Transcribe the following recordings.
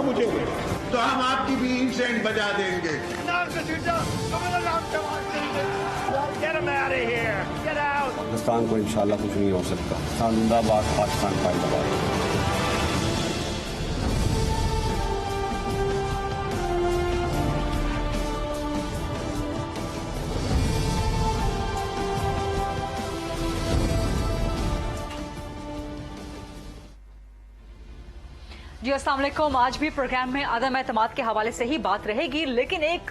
مجھے تو ہم آپ کی بھی انسینٹ بجا دیں گے. پاکستان کو انشاءاللہ کچھ نہیں ہو سکتا. زندہ باد پاکستان زندہ باد. جی السلام علیکم. آج بھی پروگرام میں عدم اعتماد کے حوالے سے ہی بات رہے گی، لیکن ایک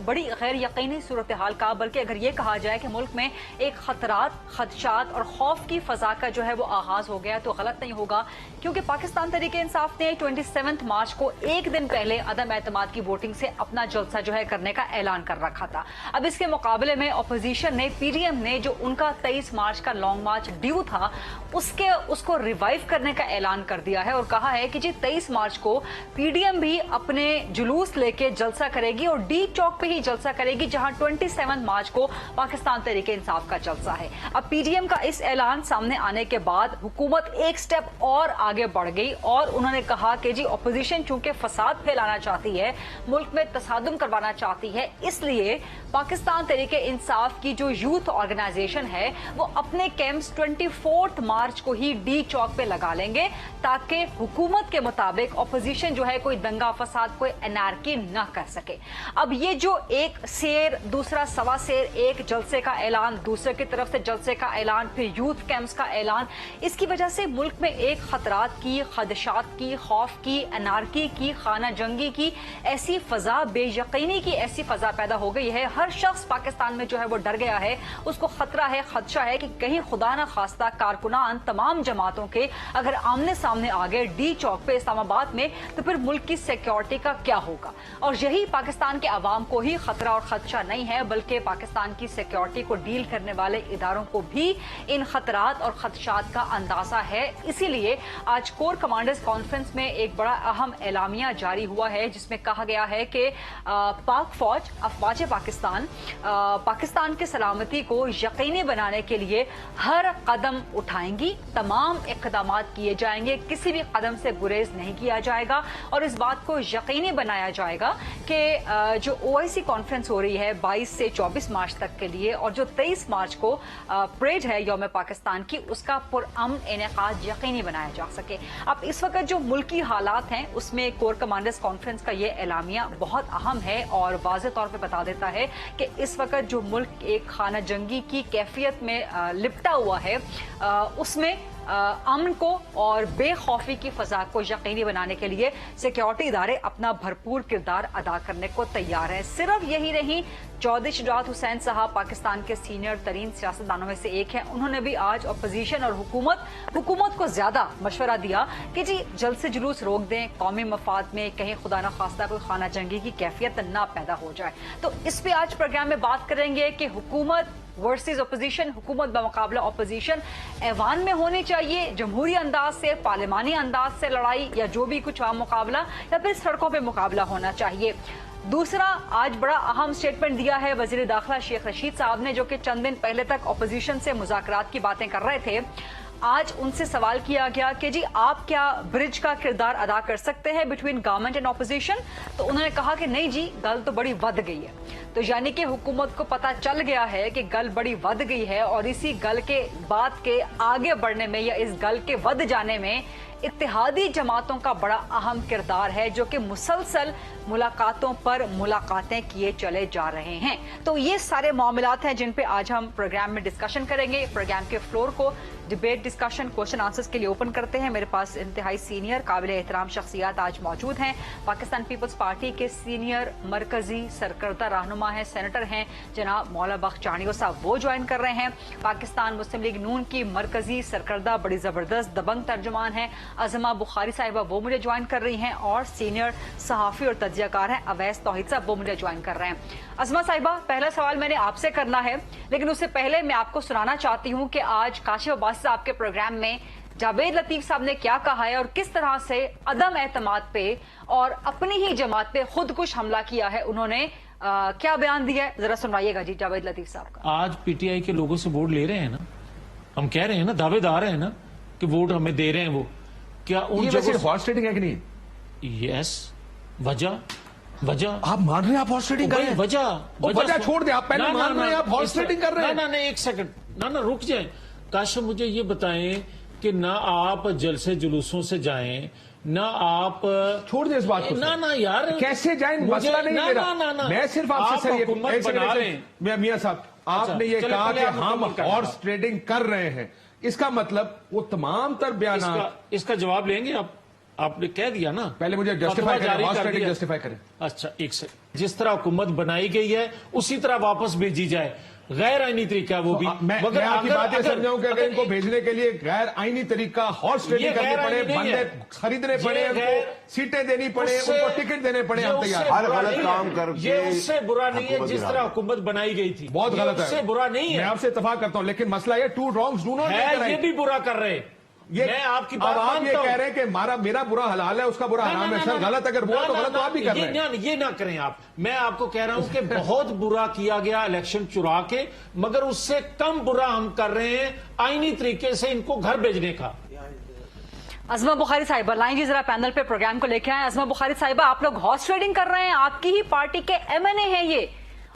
بڑی غیر یقینی صورتحال کا، بلکہ اگر یہ کہا جائے کہ ملک میں ایک خطرات، خدشات اور خوف کی فضا کا جو ہے وہ آغاز ہو گیا تو غلط نہیں ہوگا، کیونکہ پاکستان تحریک انصاف نے 27 مارچ کو ایک دن پہلے عدم اعتماد کی ووٹنگ سے اپنا جلسہ جو ہے کرنے کا اعلان کر رکھا تھا. اب اس کے مقابلے میں اپوزیشن نے پی ڈی ایم نے جو ان کا 23 مارچ کا لانگ مارچ ڈیو تھا اس کو ریوائیو کرنے کا اعلان کر دیا ہے اور کہا ہے کہ جی 23 مارچ کو پی ڈی ایم بھی اپنے جلوس لے کے جلسہ کرے گی اور ڈی چوک پہ ہی جلسہ کرے گی جہاں 27 مارچ کو پاکستان تحریک انصاف کا جلسہ ہے. اب پی ڈی ایم کا اس اعلان سامنے آنے کے بعد حکومت ایک سٹیپ اور آگے بڑھ گئی اور انہوں نے کہا کہ جی اپوزیشن چونکہ فساد پھیلانا چاہتی ہے، ملک میں تصادم کروانا چاہتی ہے، اس لیے پاکستان تحریک انصاف کی جو یوتھ آرگنائزیشن ہے وہ اپنے کیمپس 24 مارچ کو ہی ڈی چوک پہ لگا لیں گے تاکہ حکومت کے مطابق اپوزیشن جو ہے کوئی دنگا فساد، کوئی انارکی نہ کر سکے. اب یہ جو ایک سیر، دوسرا سوا سیر، ایک جلسے کا اعلان، دوسرے کی طرف سے جلسے کا اعلان، پھر یوتھ کیمپس کا اعلان، اس کی وجہ سے ملک میں ایک خطرات کی، خدشات کی، خوف کی، انارکی کی، خانہ جنگی کی ایسی فضا، بے یقینی کی ایسی فضا پیدا ہو گئی ہے. ہر شخص پاکستان میں جو ہے وہ ڈر گیا ہے، اس کو خطرہ ہے، خدشہ ہے کہ کہیں خدا نہ خواستہ کارکنان تمام جماعتوں کے اگر آمنے سامنے آ گئے ڈی چوک پہ اسلام آباد میں تو پھر ملک کی سیکیورٹی کا کیا ہوگا. اور یہی پاکستان کے عوام کو ہی خطرہ اور خدشہ نہیں ہے، بلکہ پاکستان کی سیکیورٹی کو ڈیل کرنے والے اداروں کو بھی ان خطرات اور خدشات کا اندازہ ہے. اسی لیے آج کور کمانڈرز کانفرنس میں ایک بڑا اہم اعلامیہ جاری ہوا ہے جس میں کہا گیا ہے کہ پاک فوج، افواج پاکستان کی سلامتی کو یقینی بنانے کے لیے ہر قدم اٹھائیں گی، تمام اقدامات کیے جائیں گے، کسی بھی قدم سے گریز نہیں کیا جائے گا اور اس بات کو یقینی بنایا جائے گا کہ جو OIC کانفرنس ہو رہی ہے 22 سے 24 مارچ تک کے لیے اور جو 23 مارچ کو پریڈ ہے یوم پاکستان کی، اس کا پرامن انعقاد یقینی بنایا جا سکے. اب اس وقت جو ملکی حالات ہیں اس میں کور کمانڈرز کانفرنس کا یہ اعلامیہ بہت اہم ہے اور واضح طور پہ بتا دیتا ہے کہ اس وقت جو ملک ایک خانہ جنگی کی کیفیت میں لپٹا ہوا ہے، اس میں امن کو اور بے خوفی کی فضا کو یقینی بنانے کے لیے سیکیورٹی ادارے اپنا بھرپور کردار ادا کرنے کو تیار ہیں. صرف یہی نہیں، چودھری شجاعت حسین صاحب پاکستان کے سینئر ترین سیاستدانوں میں سے ایک ہیں، انہوں نے بھی آج اپوزیشن اور حکومت کو زیادہ مشورہ دیا کہ جی جلد سے جلوس روک دیں، قومی مفاد میں کہیں خدا نہ خواستہ کوئی خانہ جنگی کی کیفیت نہ پیدا ہو جائے. تو اس پہ آج پروگرام میں بات کریں گے کہ حکومت ورسز اپوزیشن، حکومت بمقابلہ اپوزیشن ایوان میں ہونی چاہیے جمہوری انداز سے، پارلیمانی انداز سے لڑائی یا جو بھی کچھ عام مقابلہ، یا پھر سڑکوں پہ مقابلہ ہونا چاہیے. دوسرا، آج بڑا اہم سٹیٹمنٹ دیا ہے وزیر داخلہ شیخ رشید صاحب نے، جو کہ چند دن پہلے تک اپوزیشن سے مذاکرات کی باتیں کر رہے تھے. آج ان سے سوال کیا گیا کہ جی آپ کیا برج کا کردار ادا کر سکتے ہیں بٹوین گورنمنٹ اینڈ اپوزیشن، تو انہوں نے کہا کہ نہیں جی، گل تو بڑی ود گئی ہے. تو یعنی کہ حکومت کو پتا چل گیا ہے کہ گل بڑی ود گئی ہے اور اسی گل کے بات کے آگے بڑھنے میں یا اس گل کے ود جانے میں اتحادی جماعتوں کا بڑا اہم کردار ہے، جو کہ مسلسل ملاقاتوں پر ملاقاتیں کیے چلے جا رہے ہیں. تو یہ سارے معاملات ہیں جن پہ آج ہم پروگرام میں ڈسکشن کریں گے. پروگرام کے فلور کو ڈبیٹ، ڈسکشن، کوشچن آنسرز کے لیے اوپن کرتے ہیں. میرے پاس انتہائی سینئر قابل احترام شخصیات آج موجود ہیں. پاکستان پیپلز پارٹی کے سینئر مرکزی سرکردہ رہنما ہیں، سینیٹر ہیں جناب مولا بخش چانیو صاحب، وہ جوائن کر رہے ہیں. پاکستان مسلم لیگ نون کی مرکزی سرکردہ بڑی زبردست دبنگ ترجمان ہیں عظمہ بخاری صاحبہ، وہ مجھے جوائن کر رہی ہیں. اور سینئر صحافی اور تجزیہ کار ہیں اویس توحید صاحب، وہ مجھے جوائن کر رہے ہیں. عظمہ صاحبہ، پہلا سوال میں نے آپ سے کرنا ہے، لیکن اس سے پہلے میں آپ کو سنانا چاہتی ہوں کہ آج کاشف عباسی صاحب کے پروگرام میں جاوید لطیف صاحب نے کیا کہا ہے اور کس طرح سے عدم اعتماد پہ اور اپنی ہی جماعت پہ خود کش حملہ کیا ہے. انہوں نے کیا بیان دیا ہے، ذرا سنوائیے گا جی جاوید لطیف صاحب کا. آج پی ٹی آئی کے لوگوں سے ووٹ لے رہے ہیں نا، ہم کہہ رہے ہیں نا، دعوے دار ہیں نا کہ ووٹ ہمیں دے رہے ہیں. وہ کیا ان یہ ویسے ہارس ٹریڈنگ ہے کہ نہیں؟ یس، वजह आप मान रहे हैं आप हॉर्स ट्रेडिंग कर रहे हैं? वजह छोड़ दे, आप पहले मान रहे हैं आप हॉर्स ट्रेडिंग कर रहे हैं? ना एक सेकंड ना रुक जाए। काश मुझे ये बताएं कि ना आप जलसे जुलूसों से जाएं, ना आप छोड़ दे इस बात को। ना यार कैसे जाएं, मसला नहीं मेरा। मैं सिर्फ आपसे सर मियां साहब, आपने ये कहा कि हम हॉर्स ट्रेडिंग कर रहे हैं, इसका मतलब वो तमाम तर बयान इसका जवाब लेंगे आप? आपने कह दिया ना, पहले मुझे जस्टिफाई करें, जस्टिफाई करें। अच्छा एक सेकंड, जिस तरह हुकूमत बनाई गई है उसी तरह वापस भेजी जाए, गैर आईनी तरीका वो भी। मैं आपकी बातें समझाऊं कि अगर इनको भेजने के लिए गैर आईनी तरीका हॉर्स ट्रेडिंग करने पड़े, बंदे खरीदने पड़े, उनको सीटें देनी पड़े, उनको टिकट देने पड़े, हम तैयार। हर गलत काम करके ये उससे बुरा नहीं है जिस तरह हुकूमत बनाई गई थी, बहुत गलत है, उससे बुरा नहीं है। मैं आपसे इत्तेफाक करता हूं, लेकिन मसला ये टू रॉन्ग्स डू नॉट है, ये भी बुरा कर रहे हैं। मैं आपकी बात आप ये मानता हूं। कह रहे हैं कि मेरा बुरा हलाल है, उसका बुरा हराम है। सर गलत अगर वो तो गलत, तो आप भी कर रहे हैं। ये ना करें आप। मैं आपको कह रहा हूं कि बहुत बुरा किया गया इलेक्शन चुरा के, मगर उससे कम बुरा हम कर रहे हैं आईनी तरीके से इनको घर भेजने का। अजमा बुखारी साहिबा लाइन जी, जरा पैनल पे प्रोग्राम को लेके आए। अजमा बुखारी साहिबा, आप लोग हॉर्स ट्रेडिंग कर रहे हैं, आपकी ही पार्टी के एमएनए हैं ये,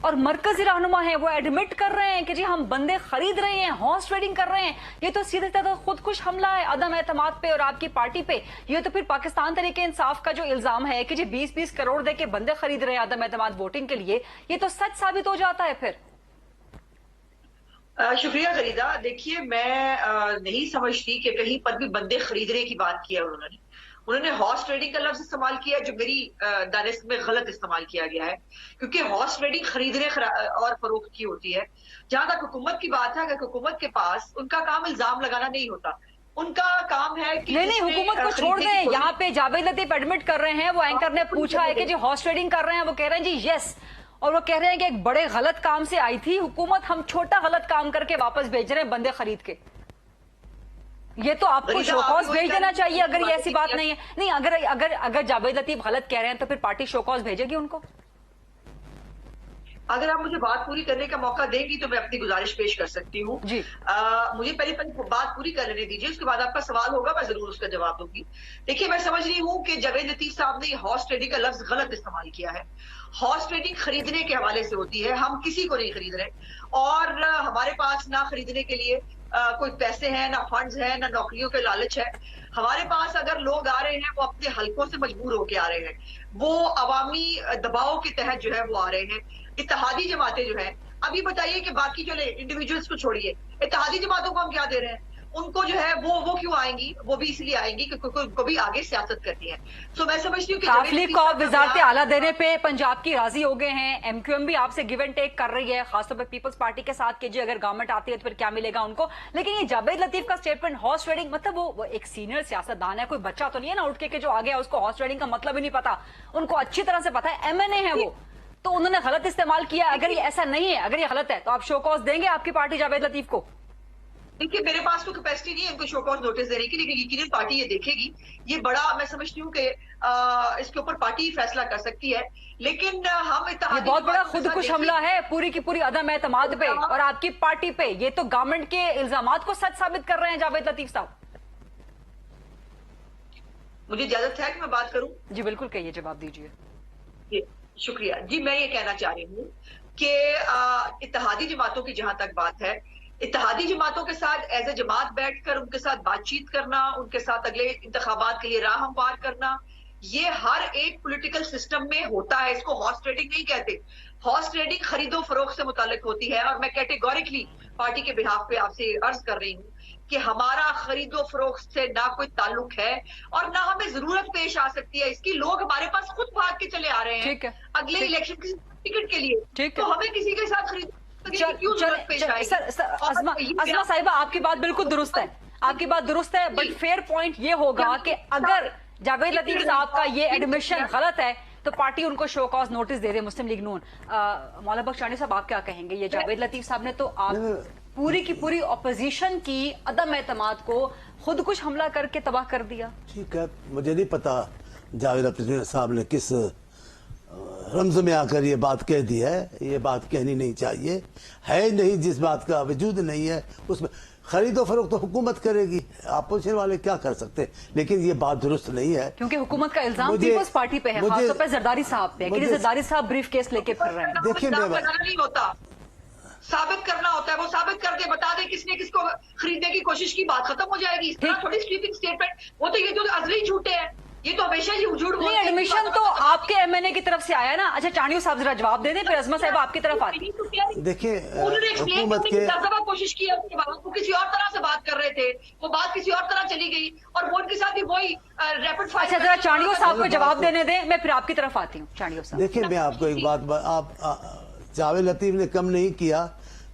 और मरकजी रहनुमा है, वो एडमिट कर रहे हैं कि जी हम बंदे खरीद रहे हैं, हॉर्स ट्रेडिंग कर रहे हैं। ये तो सीधे सीधे खुदकुश हमला है अदम एतमाद पे और आपकी पार्टी पे। ये तो फिर पाकिस्तान तरीके इंसाफ का जो इल्जाम है कि जी 20-20 करोड़ दे के बंदे खरीद रहे हैं अदम एतमाद वोटिंग के लिए, ये तो सच साबित हो जाता है फिर। शुक्रिया गरीदा। देखिए, मैं नहीं समझती कि कहीं पर भी बंदे खरीदने की बात की है उन्होंने हॉर्स ट्रेडिंग का लफ्ज इस्तेमाल किया, जो मेरी दानिश में गलत इस्तेमाल किया गया है, क्योंकि हॉर्स ट्रेडिंग खरीदने और फरोख्त की होती है। जहां तक हुकूमत की बात है, अगर हुकूमत के पास उनका काम इल्जाम लगाना नहीं होता, उनका काम है कि नहीं हुकूमत को छोड़ दें। यहाँ पे जावेद लतीफ एडमिट कर रहे हैं, वो एंकर ने पूछा है कि जी हॉर्स ट्रेडिंग कर रहे हैं, वो कह रहे हैं जी यस, और वो कह रहे हैं कि एक बड़े गलत काम से आई थी हुकूमत, हम छोटा गलत काम करके वापस भेज रहे हैं बंदे खरीद के। ये तो आपको शोकॉज भेज देना चाहिए अगर ये ऐसी बात नहीं है। नहीं, अगर जावेद लतीफ गलत कह रहे हैं तो फिर पार्टी शोकॉज भेजेगी उनको। अगर आप मुझे बात पूरी करने का मौका देंगी तो मैं अपनी गुजारिश पेश कर सकती हूँ जी। मुझे पहले बात पूरी कर लेने दीजिए, उसके बाद आपका सवाल होगा, मैं जरूर उसका जवाब दूंगी। देखिए, मैं समझ रही हूँ कि जावेद लतीफ साहब ने हॉर्स ट्रेडिंग का लफ्ज गलत इस्तेमाल किया है। हॉर्स ट्रेडिंग खरीदने के हवाले से होती है, हम किसी को नहीं खरीद रहे, और हमारे पास ना खरीदने के लिए कोई पैसे हैं, ना फंड्स हैं, ना नौकरियों के लालच है। हमारे पास अगर लोग आ रहे हैं वो अपने हलकों से मजबूर होके आ रहे हैं, वो अवामी दबाव के तहत जो है वो आ रहे हैं। इत्तेहादी जमातें जो है, अभी बताइए कि बाकी जो इंडिविजुअल्स को छोड़िए, इत्तेहादी जमातों को हम क्या दे रहे हैं? उनको जो है वो क्यों आएंगी? वो भी इसलिए आएंगी क्योंकि उनको भी आगे सियासत करनी है। सो मैं समझती हूँ कि काफिले को वजारत आला देने पे पंजाब की राजी हो गए हैं, एमक्यूएम भी आपसे गिव एंड टेक कर रही है, खासतौर पर पीपल्स पार्टी के साथ कि जी अगर गवर्नमेंट आती है तो फिर क्या मिलेगा उनको। लेकिन ये जावेद लतीफ का स्टेटमेंट हॉर्स ट्रेडिंग, मतलब वो एक सीनियर सियासतदान है, कोई बच्चा तो नहीं है ना उठ के जो आ गया उसको हॉर्स ट्रेडिंग का मतलब ही नहीं पता, उनको अच्छी तरह से पता है, एमएनए है वो, तो उन्होंने गलत इस्तेमाल किया। अगर ये ऐसा नहीं है, अगर ये गलत है तो आप शो कॉज देंगे आपकी पार्टी जावेद लतीफ को? देखिए, मेरे पास तो कैपेसिटी नहीं है उनको शो कॉज नोटिस देने की, लेकिन यकीनन पार्टी ये देखेगी। ये बड़ा, मैं समझती हूँ कि इसके ऊपर पार्टी ही फैसला कर सकती है। लेकिन हम ये बहुत बड़ा खुदकुश हमला है पूरी की पूरी अदम एतमाद पे और आपकी पार्टी पे। ये तो गवर्नमेंट के इल्जामात को सच साबित कर रहे हैं जावेद लतीफ साहब। मुझे इजाजत है कि मैं बात करूं? जी बिल्कुल, कहिए, जवाब दीजिए। शुक्रिया जी। मैं ये कहना चाह रही हूँ कि इत्तेहादी जमातों की जहां तक बात है, इत्तेहादी जमातों के साथ एज ए जमात बैठकर उनके साथ बातचीत करना, उनके साथ अगले इंतखाबात के लिए राह हमवार करना, ये हर एक पॉलिटिकल सिस्टम में होता है। इसको हॉर्स ट्रेडिंग नहीं कहते। हॉर्स ट्रेडिंग खरीदो फरोख्त से मुताल्लिक होती है, और मैं कैटेगोरिकली पार्टी के बिहाफ पे आपसे अर्ज कर रही हूँ कि हमारा खरीदो फरोख्त से ना कोई ताल्लुक है और ना हमें जरूरत पेश आ सकती है इसकी। लोग हमारे पास खुद भाग के चले आ रहे हैं अगले इलेक्शन की टिकट के लिए, तो हमें किसी के साथ खरीद अज़मा साहिबा, आपकी बात बिल्कुल दुरुस्त है, आपकी बात दुरुस्त है, बट फेयर पॉइंट ये होगा कि अगर जावेद लतीफ साहब का ये एडमिशन गलत है तो पार्टी उनको शो कॉज नोटिस दे दे, मुस्लिम लीग नून। मौलाना बख्शानी साहब, आप क्या कहेंगे? ये जावेद लतीफ साहब ने तो आप पूरी की पूरी ऑपोजिशन की अदम एतमाद को खुदकुश हमला करके तबाह कर दिया। ठीक है, मुझे नहीं पता जावेद लतीफ साहब ने किस रमज में आकर ये बात कह दी है। ये बात कहनी नहीं चाहिए, है नहीं, जिस बात का वजूद नहीं है उसमें خرید و فروخت تو حکومت کرے گی, اپوزیشن والے کیا کر سکتے ہیں. لیکن یہ بات درست نہیں ہے, کیونکہ حکومت کا الزام پیپلز پارٹی پہ ہے, خاص طور پہ زرداری صاحب پہ, کہ زرداری صاحب بریف کیس لے کے پھر رہے ہیں. دیکھیں نہیں ہوتا, ثابت کرنا ہوتا ہے, وہ ثابت کر کے بتا دیں کس نے کس کو خریدنے کی کوشش کی, بات ختم ہو جائے گی. اس طرح تھوڑی سویپنگ اسٹیٹمنٹ, وہ تو یہ تو ازلی جھوٹے ہیں, یہ تو ہمیشہ ہی جھوٹ بولتے ہیں. ایڈمیشن تو آپ کے ایم این اے کی طرف سے آیا نا. اچھا چانیو صاحب ذرا جواب دے دیں, پھر عظمت صاحب آپ کی طرف آتی. دیکھیں انہوں نے حکومت کے کوشش کی, وہ کسی اور طرح سے بات کر رہے تھے, وہ بات کسی اور طرح چلی گئی, اور وہ ان کے ساتھ بھی وہی ریپڈ فائر. اچھا ذرا چانیو صاحب کو جواب دینے دیں, میں پھر آپ کی طرف آتی ہوں. چانیو صاحب دیکھیں, میں آپ کو ایک بات, آپ جاوید لطیف نے کم نہیں کیا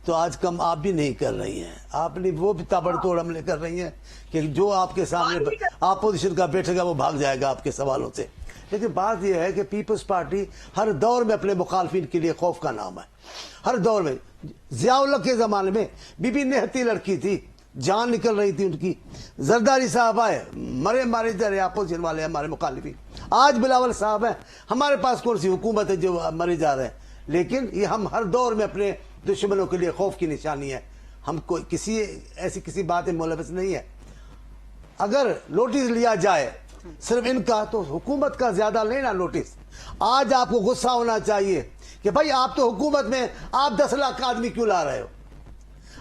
تو آج کم آپ بھی نہیں کر رہی ہیں. آپ نے وہ بھی تابڑ توڑ حملے کر رہی ہیں کہ جو آپ کے سامنے اپوزیشن کا بیٹھے گا وہ بھاگ جائے گا آپ کے سوالوں سے. لیکن بات یہ ہے کہ پیپلز پارٹی ہر دور میں اپنے مخالفین کے لیے خوف کا نام ہے, ہر دور میں. ضیاء الحق کے زمانے میں بی بی نہتی لڑکی تھی, جان نکل رہی تھی ان کی. زرداری صاحب آئے, مارے جا رہے اپوزیشن والے ہمارے مخالفین. آج بلاول صاحب ہیں, ہمارے پاس کون سی حکومت ہے جو مرے جا رہے ہیں. لیکن یہ ہم ہر دور میں اپنے دشمنوں کے لیے خوف کی نشانی ہے. ہم کوئی کسی بات میں ملوث نہیں ہے. اگر نوٹس لیا جائے صرف ان کا, تو حکومت کا زیادہ لینا نوٹس. آج آپ کو غصہ ہونا چاہیے کہ بھائی آپ تو حکومت میں, آپ 10 لاکھ آدمی کیوں لا رہے ہو,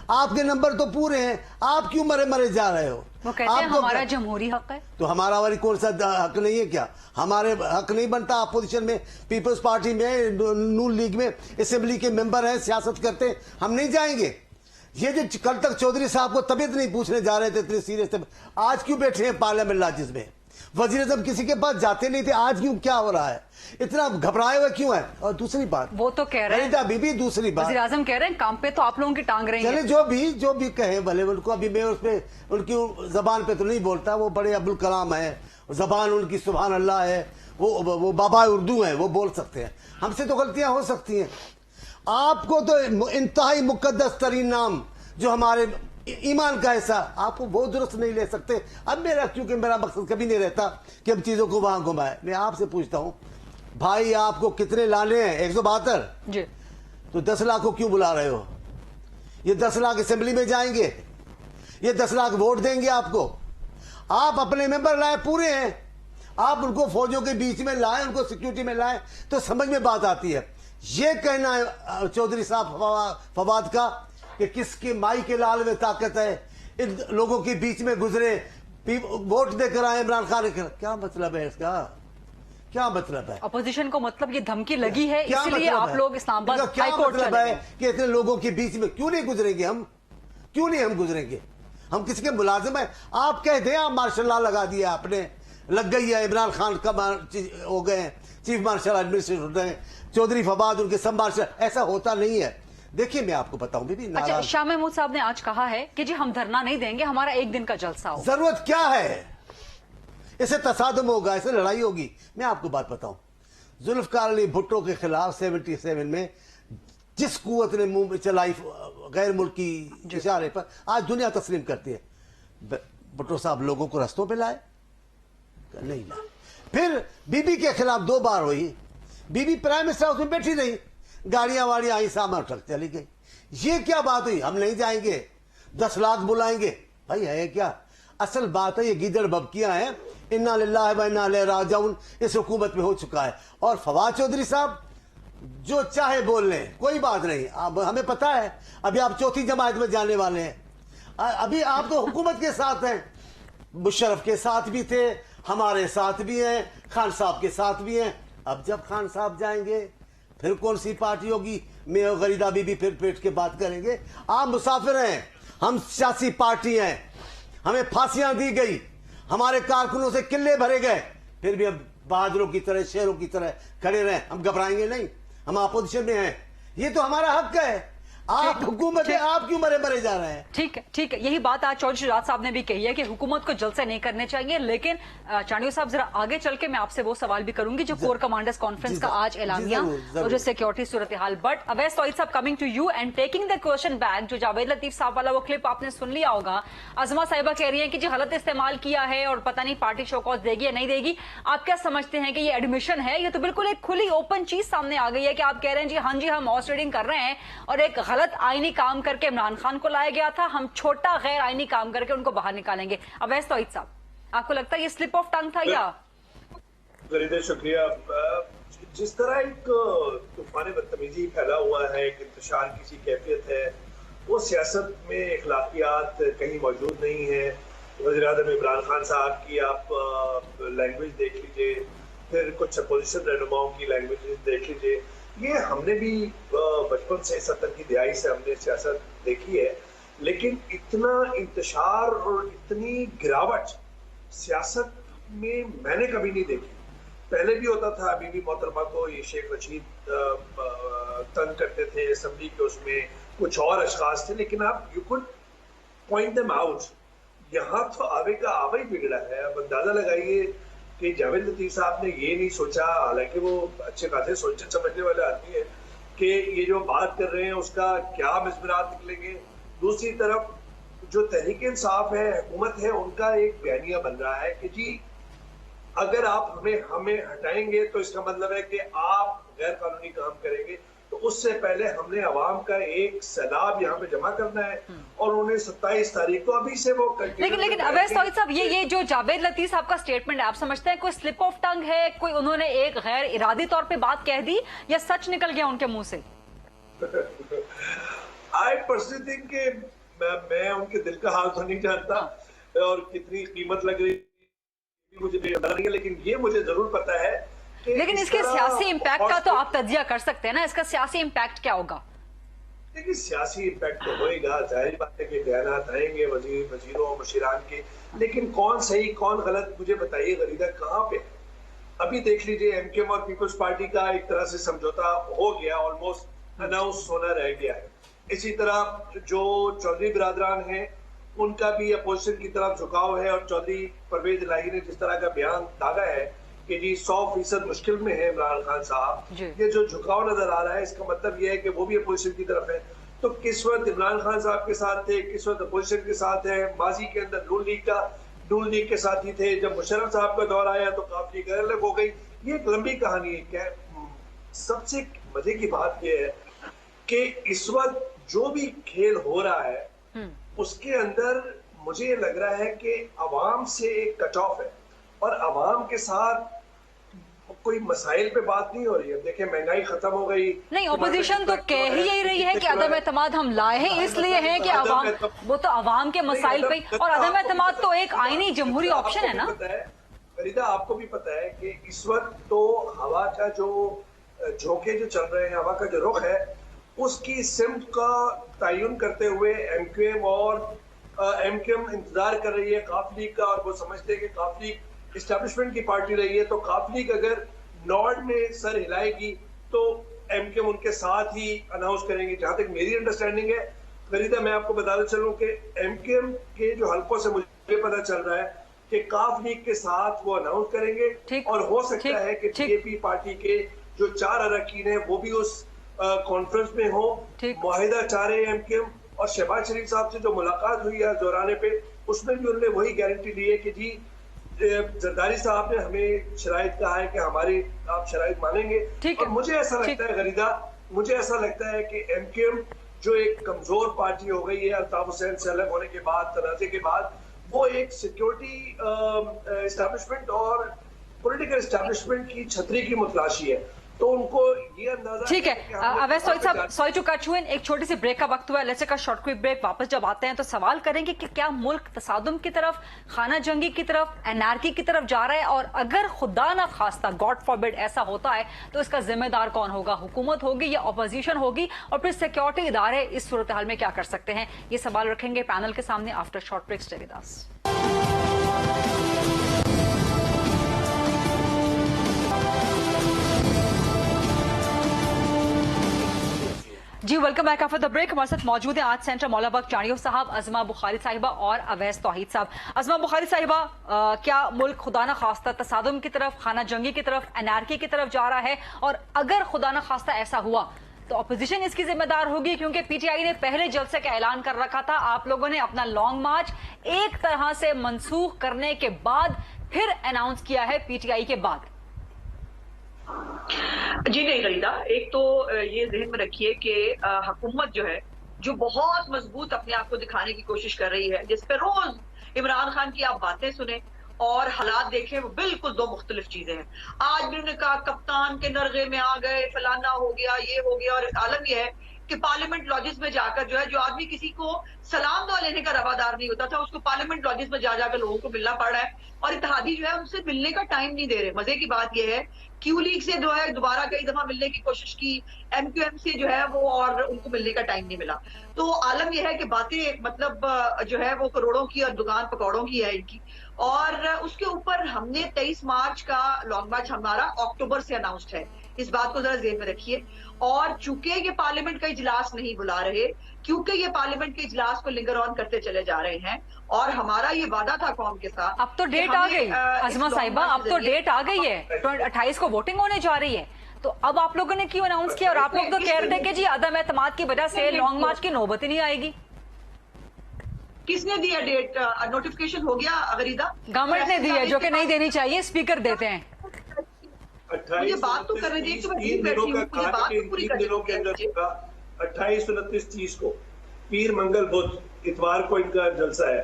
آپ کے نمبر تو پورے ہیں, آپ کیوں مرے جا رہے ہو. وہ کہتے ہیں ہمارا جمہوری حق ہے, تو ہمارا والی کون سا حق نہیں ہے کیا؟ ہمارے حق نہیں بنتا اپوزیشن میں, پیپلز پارٹی میں, نون لیگ میں اسمبلی کے ممبر ہیں, سیاست کرتے ہیں, ہم نہیں جائیں گے؟ یہ جو کل تک چودھری صاحب کو طبیعت نہیں پوچھنے جا رہے تھے اتنے سیریس, آج کیوں بیٹھے ہیں پارلیمنٹ لاجز میں؟ وزیر اعظم کسی کے پاس جاتے نہیں تھے, آج کیوں کیا ہو رہا ہے, اتنا گھبرائے ہوئے کیوں ہے؟ اور دوسری بات وہ تو کہہ رہے ہیں بی بی, دوسری بات وزیر اعظم کہہ رہے ہیں کام پہ تو آپ لوگوں کی ٹانگ رہی ہیں. چلے جو بھی کہیں بھلے ان کو, ابھی میں اس پہ ان کی زبان پہ تو نہیں بولتا, وہ بڑے ابوالکلام ہیں, زبان ان کی سبحان اللہ ہے, وہ بابا اردو ہیں, وہ بول سکتے ہیں. ہم سے تو غلطیاں ہو سکتی ہیں. آپ کو تو انتہائی مقدس ترین نام جو ہمارے ایمان کا حصہ, آپ کو وہ درست نہیں لے سکتے. اب کیونکہ میرا مقصد کبھی نہیں رہتا کہ ہم چیزوں کو وہاں گھمائے. میں آپ سے پوچھتا ہوں بھائی, آپ کو کتنے لانے ہیں؟ 172 جی. تو 10 لاکھ کو کیوں بلا رہے ہو؟ یہ 10 لاکھ اسمبلی میں جائیں گے, یہ 10 لاکھ ووٹ دیں گے آپ کو. آپ اپنے ممبر لائے پورے ہیں, آپ ان کو فوجوں کے بیچ میں لائیں, ان کو سیکیورٹی میں لائیں, تو سمجھ میں بات آتی ہے. یہ کہنا ہے چودھری صاحب فواد کا کہ کس کی مائی کے لال میں طاقت ہے, ان لوگوں کے بیچ میں گزرے, ووٹ دے کر آئے عمران خان, کیا مطلب ہے اس کا؟ کیا مطلب ہے؟ اپوزیشن کو مطلب یہ دھمکی لگی ہے, کیا اس لیے مطلب آپ ہے؟ لوگ اسلام آباد کیا ہائی کورٹ مطلب چلے ہے گئے کہ اتنے لوگوں کے بیچ میں کیوں نہیں گزریں گے ہم؟ کیوں نہیں ہم گزریں گے؟ ہم کسی کے ملازم ہیں؟ آپ کہہ دیں, آپ مارشل لا لگا دیا آپ نے, لگ گئی ہے, عمران خان کا ہو گئے ہیں چیف مارشل ایڈمنسٹریٹر ہیں, چودھری فواد ان کے سب مارشل. ایسا ہوتا نہیں ہے. دیکھیے میں آپ کو بتاؤں بھی اچھا, شاہ محمود صاحب نے آج کہا ہے کہ جی ہم دھرنا نہیں دیں گے, ہمارا ایک دن کا جلسہ ہو. ضرورت کیا ہے؟ اسے تصادم ہوگا, اسے لڑائی ہوگی. میں آپ کو بات بتاؤں, ذوالفقار علی بھٹو کے خلاف 77 میں جس قوت نے منہ چلائی غیر ملکی اشارے پر, آج دنیا تسلیم کرتی ہے. بھٹو صاحب لوگوں کو رستوں پہ لائے؟ نہیں لائے. پھر بی بی کے خلاف 2 بار ہوئی, بی بی پرائم منسٹر ہاؤس میں بیٹھی رہی, گاڑیاں واڑیاں آئی, سامان ٹرک چلی گئی. یہ کیا بات ہوئی؟ ہم نہیں جائیں گے, 10 لاکھ بلائیں گے. بھائی ہے کیا؟ اصل بات ہے یہ گیدڑ ببکیاں ہیں, انا للہ و انا الیہ راجعون اس حکومت میں ہو چکا ہے. اور فواد چودھری صاحب جو چاہے بول لیں, کوئی بات نہیں. اب ہمیں پتا ہے ابھی آپ 4تھی جماعت میں جانے والے ہیں, ابھی آپ تو حکومت کے ساتھ ہیں, مشرف کے ساتھ بھی تھے, ہمارے ساتھ بھی ہیں, خان صاحب کے ساتھ بھی ہیں. اب جب خان صاحب جائیں گے پھر کون سی پارٹی ہوگی؟ میں اور غریدہ بی بی پھر پیٹ کے بات کریں گے. آپ مسافر ہیں, ہم سیاسی پارٹی ہیں, ہمیں پھانسیاں دی گئی, ہمارے کارکنوں سے قلعے بھرے گئے, پھر بھی اب بہادروں کی طرح, شیروں کی طرح کھڑے رہیں. ہم گھبرائیں گے نہیں, ہم اپوزیشن میں ہیں, یہ تو ہمارا حق ہے. آپ حکومت ہے, آپ کیوں مرے جا رہے ہیں؟ ٹھیک ہے, ٹھیک ہے. یہی بات آج چودھری شجاعت صاحب نے بھی کہی ہے کہ حکومت کو جلسے نہیں کرنے چاہیے. لیکن چانیو صاحب ذرا آگے چل کے میں آپ سے وہ سوال بھی کروں گی جو کور کمانڈرز کانفرنس کا آج اعلانیہ اور جو سیکیورٹی صورتحال. بٹ اویس توحید صاحب coming to you and taking the question back, جو جاوید لطیف صاحب والا وہ کلپ آپ نے سن لیا ہوگا. عظما صاحبہ کہہ رہی ہیں کہ جی غلط استعمال کیا ہے اور پتہ نہیں پارٹی شو کاز دے گی یا نہیں دے گی. آپ کیا سمجھتے ہیں کہ یہ ایڈمیشن ہے؟ یہ تو بالکل ایک کھلی اوپن چیز سامنے آ گئی ہے کہ آپ کہہ رہے ہیں جی ہاں جی ہم ہارس ریڈنگ کر رہے ہیں, اور ایک غلط آئینی کام کر کے عمران خان کو لایا گیا تھا, ہم چھوٹا غیر آئینی کام کر کے ان کو باہر نکالیں گے. اویس توحید صاحب, آپ کو لگتا ہے یہ سلپ آف ٹنگ تھا یا؟ غریدہ شکریہ. جس طرح ایک طوفان بدتمیزی پھیلا ہوا ہے, ایک انتشار کسی کیفیت ہے, وہ سیاست میں اخلاقیات کہیں موجود نہیں ہے. وزیر اعظم عمران خان صاحب کی آپ لینگویج دیکھ لیجئے, پھر کچھ اپوزیشن رہنماؤں کی لینگویج دیکھ لیجئے. یہ ہم نے بھی بچپن سے 70 کی دہائی سے ہم نے سیاست دیکھی ہے, لیکن اتنا انتشار اور اتنی گراوٹ سیاست میں نے کبھی نہیں دیکھی. پہلے بھی ہوتا تھا, ابھی بھی محترمہ کو یہ شیخ رشید تنگ کرتے تھے اسمبلی کے, اس میں کچھ اور اشخاص تھے, لیکن آپ you could point them out. یہاں تو آوے کا آوے ہی بگڑا ہے. اب اندازہ لگائیے کہ جاوید لطیف صاحب نے یہ نہیں سوچا, حالانکہ وہ اچھے خاصے سوچنے سمجھنے والے آدمی ہیں, کہ یہ جو بات کر رہے ہیں اس کا کیا مضمرات نکلیں گے. دوسری طرف جو تحریک انصاف ہے, حکومت ہے, ان کا ایک بیانیہ بن رہا ہے کہ جی اگر آپ ہمیں ہٹائیں گے تو اس کا مطلب ہے کہ آپ غیر قانونی کام کریں گے. تو اس سے پہلے ہم نے عوام کا ایک سیلاب یہاں پہ جمع کرنا ہے, اور انہیں 27 تاریخ کو ابھی سے وہ لیکن اویس توحید صاحب, یہ جو جاوید لطیف صاحب کا سٹیٹمنٹ ہے, آپ سمجھتے ہیں کوئی سلپ آف ٹنگ ہے, کوئی انہوں نے ایک غیر ارادی طور پہ بات کہہ دی, یا سچ نکل گیا ان کے منہ سے؟ I personally think کہ میں ان کے دل کا حال تو نہیں جانتا, اور کتنی قیمت لگ رہی مجھے پتا نہیں ہے, لیکن یہ مجھے ضرور پتا ہے. لیکن اس کے سیاسی امپیکٹ کا تو آپ تجزیہ کر سکتے ہیں نا, اس کا سیاسی امپیکٹ کیا ہوگا؟ دیکھیں سیاسی امپیکٹ تو ہوئے گا, ظاہر بات ہے کہ بیانات آئیں گے وزیروں اور مشیران کے, لیکن کون صحیح کون غلط مجھے بتائیے غریدہ کہاں پہ. ابھی دیکھ لیجئے ایم کیو ایم اور پیپلز پارٹی کا ایک طرح سے سمجھوتا ہو گیا, آلموسٹ اناؤنس ہونا رہ گیا ہے. اسی طرح جو چودھری برادران ہیں ان کا بھی اپوزیشن کی طرف جھکاؤ ہے, اور چودھری پرویز الہی نے جس طرح کا بیان داغا ہے کہ جی 100% مشکل میں ہے عمران خان صاحب, یہ جو جھکاؤ نظر آ رہا ہے اس کا مطلب یہ ہے کہ وہ بھی اپوزیشن کی طرف ہے. تو کس وقت عمران خان صاحب کے ساتھ تھے, کس وقت اپوزیشن کے ساتھ ہیں. ماضی کے اندر نون لیگ کے ساتھی تھے, جب مشرف صاحب کا دور آیا تو کافی غیر الگ ہو گئی. یہ ایک لمبی کہانی ہے. سب سے مزے کی بات یہ ہے کہ اس وقت جو بھی کھیل ہو رہا ہے اس کے اندر مجھے یہ لگ رہا ہے کہ عوام سے ایک کٹ آف ہے, اور عوام کے ساتھ کوئی مسائل پہ بات نہیں ہو رہی ہے. دیکھیں مہنگائی ختم ہو گئی, نہیں اپوزیشن تو کہہ ہی یہی رہی ہے کہ عدم اعتماد ہم لائے ہیں اس لیے ہیں کہ عوام, وہ تو عوام کے مسائل پہ, اور عدم اعتماد تو ایک آئینی جمہوری آپشن ہے نا. فریدہ آپ کو بھی پتا ہے کہ اس وقت تو ہوا کا جو جھونکے جو چل رہے ہیں, ہوا کا جو رخ ہے, اس کی سمت کا تعین کرتے ہوئے ایم کیو ایم اور ایم کیو ایم انتظار کر رہی ہے قاف لیگ کا, اور وہ سمجھتے ہیں کہ قاف لیگ اسٹیبلشمنٹ کی پارٹی رہی ہے, تو قاف لیگ اگر نارڈ میں سر ہلائے گی تو ایم کیو ایم ان کے ساتھ ہی اناؤنس کریں گے. جہاں تک میری انڈرسٹینڈنگ ہے فریدہ, میں آپ کو بتانا چلوں کہ ایم کیو ایم کے جو حلقوں سے مجھے پتا چل رہا ہے کہ قاف لیگ کے ساتھ وہ اناؤنس کریں گے, اور ہو سکتا ہے کہ پی اے پی پارٹی کے جو 4 اراکین ہیں وہ بھی اس کانفرنس میں ہو. معاہدہ چاہ رہے ہیں ایم کیو ایم, اور شہباز شریف صاحب سے جو ملاقات ہوئی ہے دورانے پہ, اس میں بھی انہوں نے وہی گارنٹی لی ہے کہ جی زرداری صاحب نے ہمیں شرائط کہا ہے کہ ہماری آپ شرائط مانیں گے. اور مجھے ایسا لگتا ہے غریدہ, مجھے ایسا لگتا ہے کہ ایم کیو ایم جو ایک کمزور پارٹی ہو گئی ہے الطاف حسین سے الگ ہونے کے بعد, تنازع کے بعد, وہ ایک سیکیورٹی اسٹیبلشمنٹ اور پولیٹیکل اسٹیبلشمنٹ کی چھتری کی متلاشی ہے. تو ان کو یہ اندازہ ٹھیک ہے. اویس توحید صاحب, sorry to cut you in, ایک چھوٹی سی بریک کا وقت ہوا ہے, let's take a short quick break. واپس جب آتے ہیں تو سوال کریں گے کہ کیا ملک تصادم کی طرف, خانہ جنگی کی طرف, انارکی کی طرف جا رہا ہے, اور اگر خدا نہ خواستہ گاڈ فاربڈ ایسا ہوتا ہے تو اس کا ذمہ دار کون ہوگا, حکومت ہوگی یا اپوزیشن ہوگی, اور پھر سیکیورٹی ادارے اس صورتحال میں کیا کر سکتے ہیں. یہ سوال رکھیں گے پینل کے سامنے after short break. Stay with us. جی welcome back after the break. ہمارے ساتھ موجود ہیں آج سینٹر مولا بخش چانیو صاحب, ازما بخاری صاحبہ اور اویس توحید صاحب. ازما بخاری صاحبہ, کیا ملک خدا نہ خواستہ تصادم کی طرف, خانہ جنگی کی طرف, انارکی کی طرف جا رہا ہے, اور اگر خدا نہ خواستہ ایسا ہوا تو اپوزیشن اس کی ذمہ دار ہوگی, کیونکہ پی ٹی آئی نے پہلے جلسے کا اعلان کر رکھا تھا, آپ لوگوں نے اپنا لانگ مارچ ایک طرح سے منسوخ کرنے کے بعد پھر اناؤنس کیا ہے پی ٹی آئی کے بعد. जी नहीं गरीदा, एक तो ये ज़हन में रखिए कि हुकूमत जो है, जो बहुत मजबूत अपने आप को दिखाने की कोशिश कर रही है, जिस पे रोज इमरान खान की आप बातें सुने और हालात देखें, वो बिल्कुल दो मुख्तलिफ चीजें हैं। आज भी उन्होंने कहा कप्तान के नरगे में आ गए, फलाना हो गया, ये हो गया, और आलम यह है कि पार्लियामेंट लॉजिस में जाकर जो है, जो आदमी किसी को सलाम दुआ लेने का रवादार नहीं होता था, उसको पार्लियामेंट लॉजिस में जाकर लोगों को मिलना पड़ रहा है, और इत्तेहादी जो है उनसे मिलने का टाइम नहीं दे रहे। मजे की बात यह है, क्यू लीग से जो है दोबारा कई दफा मिलने की कोशिश की, MQM से जो है वो, और उनको मिलने का टाइम नहीं मिला। तो आलम यह है कि बातें मतलब जो है वो करोड़ों की और दुकान पकौड़ों की है इनकी। और उसके ऊपर हमने 23 मार्च का लॉन्ग मार्च हमारा अक्टूबर से अनाउंस्ड है, इस बात को जरा ज़हन में रखिए। और चूंकि ये पार्लियामेंट का इजलास नहीं बुला रहे, क्योंकि ये पार्लियामेंट के इजलास को लिंगर ऑन करते चले जा रहे हैं, और हमारा ये वादा था कौम के साथ। अब तो डेट आ गई अज़मा साहिबा, अब तो डेट आ गई है, 28 को वोटिंग होने जा रही है, तो अब आप लोगों ने क्यों अनाउंस किया? और आप लोग तो कह रहे थे कि जी अदम एतमाद की वजह से लॉन्ग मार्च की नौबत ही नहीं आएगी। किसने दिया डेट? नोटिफिकेशन हो गया गरीदा? गवर्नमेंट ने दी है, जो कि नहीं देनी चाहिए, स्पीकर देते हैं। मुझे बात तो करने दीजिए, मुझे बात तो पूरी करने दीजिए। 28, 29, 30 को पीर मंगल बुध इतवार को इनका जलसा है,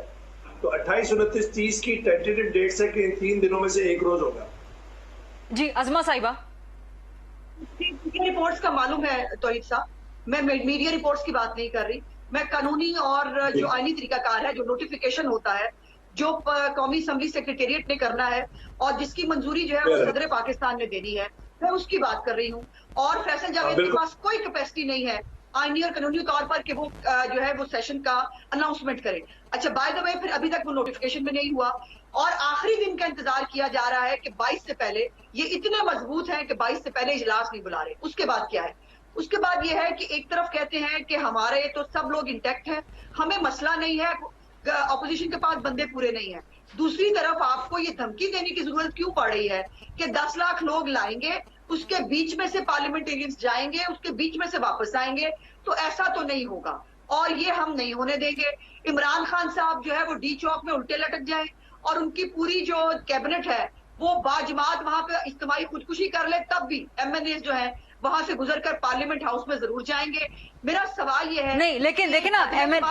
तो 28, 29, 30 की टेंटेटिव डेट्स है कि इन 3 दिनों में से एक रोज होगा। जी अज़मा साहिबा, रिपोर्ट्स का मालूम है तौहीद साहब, मैं मीडिया रिपोर्ट्स की बात नहीं कर रही, मैं कानूनी और जो आईनी तरीकाकार है, जो नोटिफिकेशन होता है, जो कौमी असम्बली सेक्रेटेरिएट ने करना है और जिसकी मंजूरी जो है वो सदर पाकिस्तान ने देनी है, मैं उसकी बात कर रही हूँ। और फैसल जावेद के पास कोई कैपेसिटी नहीं है आईनी और कानूनी तौर पर कि वो जो है वो सेशन का अनाउंसमेंट करे। अच्छा, बाय द वे, फिर अभी तक वो नोटिफिकेशन में नहीं हुआ, और आखिरी दिन का इंतजार किया जा रहा है कि 22 से पहले, ये इतने मजबूत हैं कि 22 से पहले इजलास नहीं बुला रहे। उसके बाद क्या है? उसके बाद ये है कि एक तरफ कहते हैं कि हमारे तो सब लोग इंटैक्ट हैं, हमें मसला नहीं है, ऑपोजिशन के पास बंदे पूरे नहीं है। दूसरी तरफ आपको ये धमकी देने की जरूरत क्यों पड़ रही है कि 10 लाख लोग लाएंगे, उसके बीच में से पार्लियामेंटेरियंस जाएंगे, उसके बीच में से वापस आएंगे? तो ऐसा तो नहीं होगा, और ये हम नहीं होने देंगे। इमरान खान साहब जो है वो डी चौक में उल्टे लटक जाए, और उनकी पूरी जो कैबिनेट है वो बाजमात वहां पे इज्तिमाई खुदकुशी कर ले, तब भी MNAs जो है वहां से गुजरकर पार्लियामेंट हाउस में जरूर जाएंगे। मेरा सवाल ये है, नहीं लेकिन देखिए ना,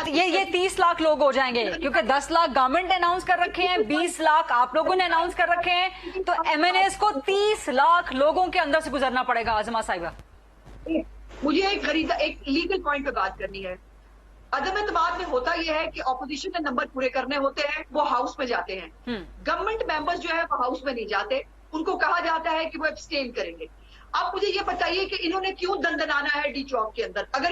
ये 30 लाख लोग हो जाएंगे, क्योंकि 10 लाख गवर्नमेंट ने अनाउंस कर रखे हैं, 20 लाख आप लोगों ने अनाउंस कर रखे हैं, तो MNAs को 30 लाख लोगों के अंदर से गुजरना पड़ेगा। अज़मा साहिबा, मुझे एक लीगल पॉइंट पे बात करनी है। अदम एतमाद में होता यह है कि ऑपोजिशन ने नंबर पूरे करने होते हैं, वो हाउस में जाते हैं। गवर्नमेंट मेंबर्स जो है वो हाउस में नहीं जाते, उनको कहा जाता है कि वो एब्सटेन करेंगे। अब मुझे ये बताइए कि इन्होंने क्यों दंदनाना है डी चौक के अंदर? अगर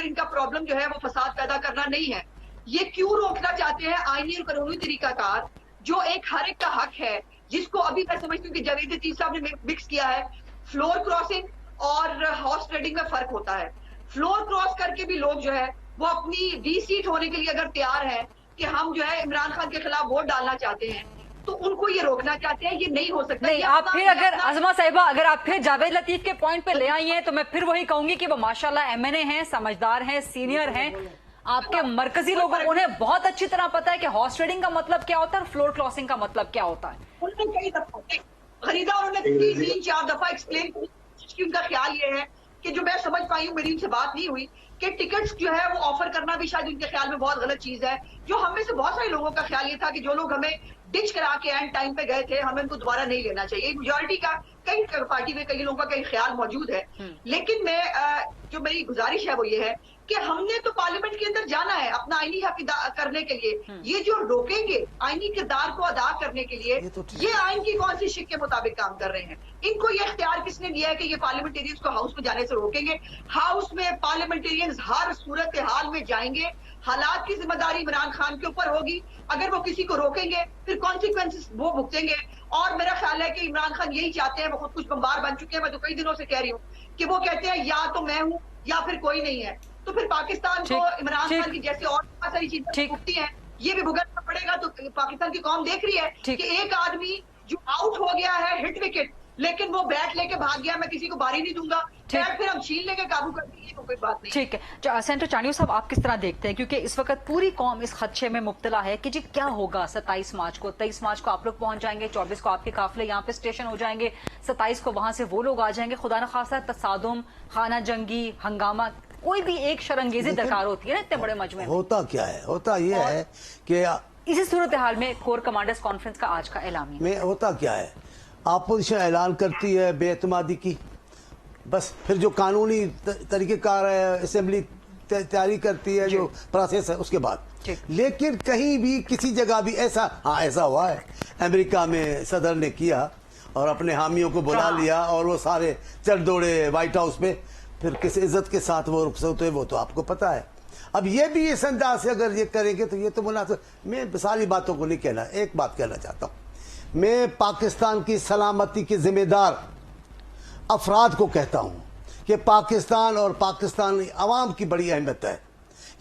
इनका प्रॉब्लम जो है वो फसाद पैदा करना नहीं है, ये क्यों रोकना चाहते हैं आईनी और कानूनी तरीकाकार, जो एक हर एक का हक है, जिसको अभी मैं समझती हूँ कि जावेद लतीफ साहब ने मिक्स किया है। फ्लोर क्रॉसिंग और हॉर्स ट्रेडिंग में फर्क होता है। फ्लोर क्रॉस करके भी लोग जो है वो अपनी डी सीट होने के लिए अगर तैयार है कि हम जो है इमरान खान के खिलाफ वोट डालना चाहते हैं, तो उनको ये रोकना चाहते हैं। ये नहीं हो सकता। नहीं, आप फिर अगर अज़मा साहिबा, अगर आप फिर जावेद लतीफ के पॉइंट पे ले आई हैं, तो मैं फिर वही कहूंगी कि वो माशाल्लाह MNA हैं, समझदार हैं, सीनियर हैं। आपके मरकजी लोगों, उन्हें बहुत अच्छी तरह पता है कि हॉर्स ट्रेडिंग का मतलब क्या होता है, फ्लोर क्रॉसिंग का मतलब क्या होता है। उन्होंने कई दफा खरीदा, उन्होंने 3-4 दफा एक्सप्लेन की। उनका ख्याल ये है कि जो मैं समझ पाई हूँ, मेरी उनसे बात नहीं हुई, कि टिकट्स जो है वो ऑफर करना भी शायद उनके ख्याल में बहुत गलत चीज है। जो हम में से बहुत सारे लोगों का ख्याल ये था कि जो लोग हमें डिच करा के एंड टाइम पे गए थे, हमें उनको दोबारा नहीं लेना चाहिए। मेजॉरिटी का, कई पार्टी में कई लोगों का कई ख्याल मौजूद है। लेकिन मैं जो मेरी गुजारिश है वो ये है कि हमने तो पार्लियामेंट के अंदर जाना है अपना आईनी हक करने के लिए। ये जो रोकेंगे आईनी किरदार को अदा करने के लिए, ये आइन की कौन सी शिक के मुताबिक काम कर रहे हैं? इनको ये इख्तियार किसने दिया है कि ये पार्लियामेंटेरियंस को हाउस में जाने से रोकेंगे? हाउस में पार्लियामेंटेरियंस हर सूरत हाल में जाएंगे। हालात की जिम्मेदारी इमरान खान के ऊपर होगी। अगर वो किसी को रोकेंगे फिर कॉन्सिक्वेंसेस वो भुगतेंगे। और मेरा ख्याल है कि इमरान खान यही चाहते हैं, वो खुद कुछ बम्बार बन चुके हैं। मैं तो कई दिनों से कह रही हूँ कि वो कहते हैं या तो मैं हूँ या फिर कोई नहीं है। तो फिर पाकिस्तान को इमरान खान की जैसे और बहुत सारी चीजें भुगती हैं, ये भी भुगतना पड़ेगा। तो पाकिस्तान की कौम देख रही है कि एक आदमी जो आउट हो गया है, हिट विकेट, लेकिन वो बैट लेके भाग गया, मैं किसी को बारी नहीं दूंगा, बैट फिर हम छीन लेके काबू कर दिए, कोई बात नहीं। ठीक है, सेनेटर चानियो साहब आप किस तरह देखते हैं, क्योंकि इस वक्त पूरी कौम इस खदशे में मुब्तला है कि जी क्या होगा 27 मार्च को, 23 मार्च को आप लोग पहुंच जाएंगे, 24 को आपके काफिले यहाँ पे स्टेशन हो जाएंगे, 27 को वहां से वो लोग आ जाएंगे, खुदा न खासा तसादुम, खाना जंगी, हंगामा, कोई भी एक शरंगेजी दरकार होती है ना इतने बड़े मजमे में। होता क्या है, होता ये है कि इसी सूरत हाल में कोर कमांडर्स कॉन्फ्रेंस का आज का ऐलान में होता क्या है, अपोजिशन ऐलान करती है बेएतमादी की, बस फिर जो कानूनी तरीक़ेकार है, असेंबली तैयारी करती है, जो प्रोसेस है उसके बाद। लेकिन कहीं भी किसी जगह भी ऐसा, हाँ ऐसा हुआ है, अमेरिका में सदर ने किया और अपने हामियों को बुला लिया और वो सारे चल दौड़े व्हाइट हाउस में, फिर किस इज्जत के साथ वो रुखसत हुए वो तो आपको पता है। अब ये भी इस अंदाज से अगर ये करेंगे तो ये तो मुनासिब, मैं सारी बातों को नहीं कहना, एक बात कहना चाहता हूँ, मैं पाकिस्तान की सलामती के जिम्मेदार अफराद को कहता हूँ कि पाकिस्तान और पाकिस्तानी अवाम की बड़ी अहमियत है।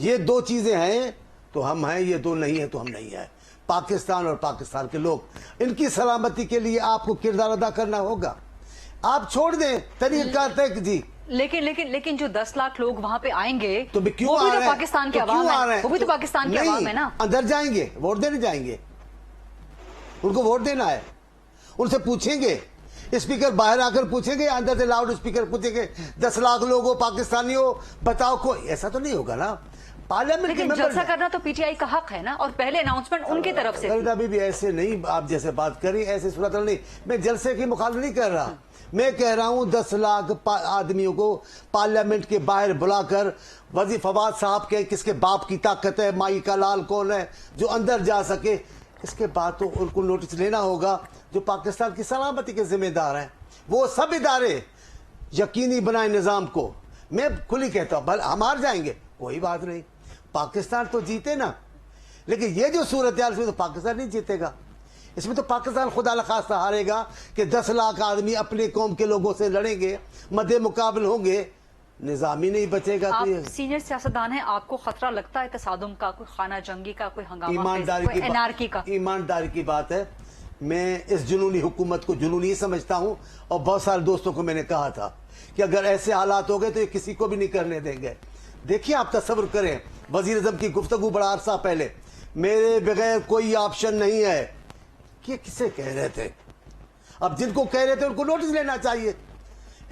ये दो चीज़ें हैं तो हम हैं, ये दो नहीं है तो हम नहीं हैं। पाकिस्तान और पाकिस्तान के लोग, इनकी सलामती के लिए आपको किरदार अदा करना होगा। आप छोड़ दें तरीका तक जी, लेकिन जो 10 लाख लोग वहां पे आएंगे तो क्यों वो भी आ तो रहे हैं? पाकिस्तान के तो अवाम क्यों आ रहे है, हैं? वो भी तो पाकिस्तान के अवाम है ना। अंदर जाएंगे, वोट देने जाएंगे, उनको वोट देना है, उनसे पूछेंगे, स्पीकर बाहर आकर पूछेंगे, अंदर से लाउड स्पीकर पूछेंगे 10 लाख लोगों पाकिस्तानियों बताओ को, ऐसा तो नहीं होगा ना। पार्लियामेंट के जलसा करना तो पीटीआई का हक है ना, और पहले अनाउंसमेंट उनकी तरफ से थी। अभी भी ऐसे नहीं, आप जैसे बात करी ऐसे सूरत नहीं, मैं जलसे की मुखालफत नहीं कर रहा, मैं कह रहा हूं 10 लाख आदमियों को पार्लियामेंट के बाहर बुलाकर वजीर फवाद साहब के किसके बाप की ताकत है, माई का लाल कौन है जो अंदर जा सके, इसके बाद तो उनको नोटिस लेना होगा जो पाकिस्तान की सलामती के जिम्मेदार हैं। वो सब इदारे यकीनी बनाए निज़ाम को। मैं खुली कहता हूँ भले हम हार जाएंगे कोई बात नहीं, पाकिस्तान तो जीते ना, लेकिन ये जो सूरत हाल इसमें तो पाकिस्तान नहीं जीतेगा, इसमें तो पाकिस्तान खुदा न खास्ता हारेगा कि 10 लाख आदमी अपने कौम के लोगों से लड़ेंगे, मद्दे मुकाबल होंगे, निज़ाम ही नहीं बचेगा। आप तो सीनियर सियासतदान हैं, आपको खतरा लगता है तसादुम का, कोई खाना जंगी का, कोई हंगामा, ईमानदारी कोई एनआरकी का? ईमानदारी की बात है, मैं इस जुनूनी हुकूमत को जुनूनी समझता हूं, और बहुत सारे दोस्तों को मैंने कहा था कि अगर ऐसे हालात हो गए तो ये किसी को भी नहीं करने देंगे। देखिए आप तस्वर करें, वजीर आज़म की गुफ्तगू बड़ा अरसा पहले, मेरे बगैर कोई ऑप्शन नहीं है, कि किसे कह रहे थे? अब जिनको कह रहे थे उनको नोटिस लेना चाहिए,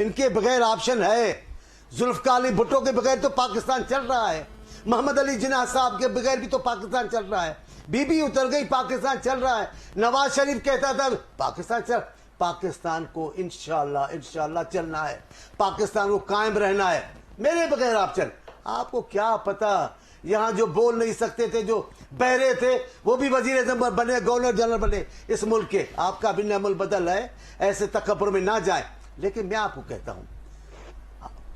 इनके बगैर ऑप्शन है। जुल्फकार अली भुट्टो के बगैर तो पाकिस्तान चल रहा है, मोहम्मद अली जिन्ना साहब के बगैर भी तो पाकिस्तान चल रहा है, बीबी उतर गई पाकिस्तान चल रहा है, नवाज शरीफ कहता था पाकिस्तान चल, पाकिस्तान को इंशाल्लाह चलना है, पाकिस्तान को कायम रहना है, मेरे बगैर ऑप्शन। आपको क्या पता, यहाँ जो बोल नहीं सकते थे, जो बहरे थे, वो भी वजीर आज़म बने, गवर्नर जनरल बने इस मुल्क के। आपका भी अमल बदल है, ऐसे तकब्बुर में ना जाए। लेकिन मैं आपको कहता हूँ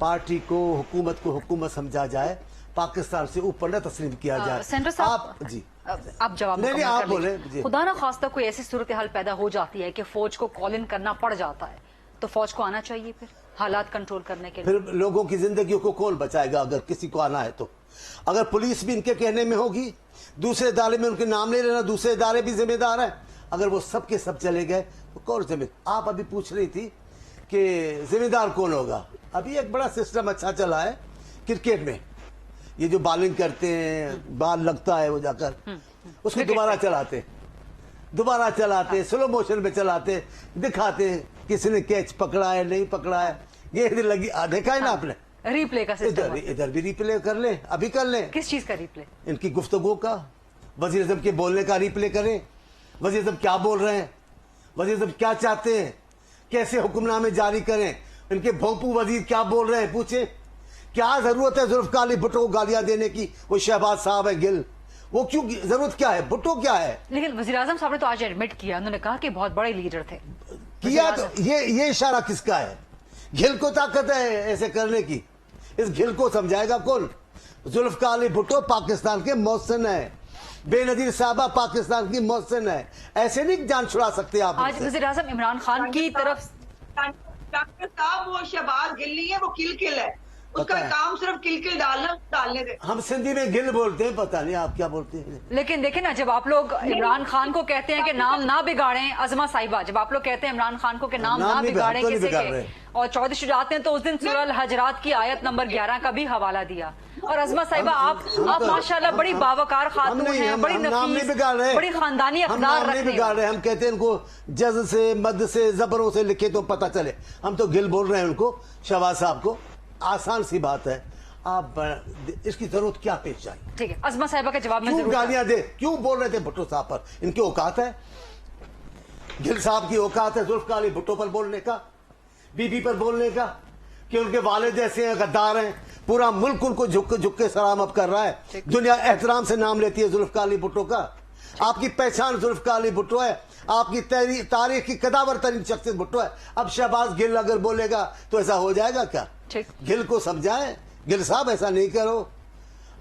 पार्टी को, हुकूमत को हुकूमत समझा जाए, पाकिस्तान से ऊपर न तस्लीम किया जाए। सेंटर साहब आप जी आप जवाब नहीं आप बोले। खुदा ना खास्ता कोई ऐसी सूरत हाल पैदा हो जाती है कि फौज को कॉल इन करना पड़ जाता है, तो फौज को आना चाहिए फिर हालात कंट्रोल करने के लिए। फिर लोगों की जिंदगी को कौन बचाएगा अगर किसी को आना है तो? अगर पुलिस भी इनके कहने में होगी, दूसरे इदारे में उनके नाम नहीं लेना, दूसरे इदारे भी जिम्मेदार हैं, अगर वो सब के सब चले गए तो कौन जिम्मेदार? आप अभी पूछ रही थी कि जिम्मेदार कौन होगा। अभी एक बड़ा सिस्टम अच्छा चला है क्रिकेट में, ये जो बॉलिंग करते हैं, बॉल लगता है वो जाकर उसको दोबारा चलाते, स्लो मोशन में चलाते, दिखाते किसने कैच पकड़ा है नहीं पकड़ा है, ये लगी देखा है ना आपने? रिप्ले का सिस्टम, इधर भी रिप्ले कर ले, अभी कर ले। किस चीज का रिप्ले? इनकी गुफ्तगू का, वजीर आज़म के बोलने का रिप्ले करें, वजीर आज़म क्या बोल रहे हैं, वजीर आज़म क्या चाहते हैं, कैसे हुक्मनामे जारी करें, इनके भोंपू वजीर क्या बोल रहे हैं पूछे। क्या जरूरत है जुल्फकार अली भुट्टो को गालियां देने की? वो शहबाज साहब है गिल, वो क्यों, जरूरत क्या है? भुट्टो क्या है? लेकिन वजीर आज़म साहब ने तो आज एडमिट किया, उन्होंने कहा कि बहुत बड़े लीडर थे। किया तो ये इशारा किसका है? गिल को ताकत है ऐसे करने की, इस गिल को समझाएगा कौन? जुल्फकार अली भुट्टो पाकिस्तान के मोहसिन है, बेनजीर साहबा पाकिस्तान की मोहसिन है, ऐसे नहीं जान छुड़ा सकते आप। आज वजीर आज़म इमरान खान की तरफ डॉक्टर साहब वो शहबाज गिल नहीं है, वो किल है। उसका काम सिर्फ किल डालने दे। हम सिंधी में गिल बोलते हैं, पता नहीं आप क्या बोलते हैं। लेकिन देखिए ना, जब आप लोग इमरान खान को कहते हैं कि नाम ना बिगाड़ें, अज़मा साहिबा, जब आप लोग कहते हैं इमरान खान को कि नाम ना बिगाड़ें किसी के, और चौधरी शुजात ने तो उस दिन सूरह अल हजरात की आयत नंबर 11 का भी हवाला दिया। और अज़मा साहिबा, आप माशाल्लाह बड़ी बावकार खातून हैं, बड़ी नफीस, बड़ी खानदानी अक़दार रखते हैं। हम कहते हैं इनको जज़ से, मद से, ज़बरों से लिखे तो पता चले। हम तो गिल बोल रहे हैं उनको, शहबाज साहब को। आसान सी बात है, आप इसकी जरूरत क्या पेश आई? ठीक है, अज़मा साहिबा के जवाब में क्यों गालियां दे, क्यों बोल रहे थे भुट्टो साहब पर? इनकी औकात है, गिल साहब की औकात है जुल्फ़िकार अली भुट्टो पर बोलने का, बीबी पर बोलने का, कि उनके वालिद जैसे हैं, गद्दार हैं, पूरा मुल्क उनको झुक के सलाम कर रहा है, दुनिया एहतराम से नाम लेती है जुल्फ़िकार अली भुट्टो का। आपकी पहचान जुल्फ़िकार अली भुट्टो है, आपकी तारीख की कदावर तरीन शख्सियत भुट्टो है। अब शहबाज गिल अगर बोलेगा तो ऐसा हो जाएगा क्या? गिल को समझाएं, गिल साहब ऐसा नहीं करो,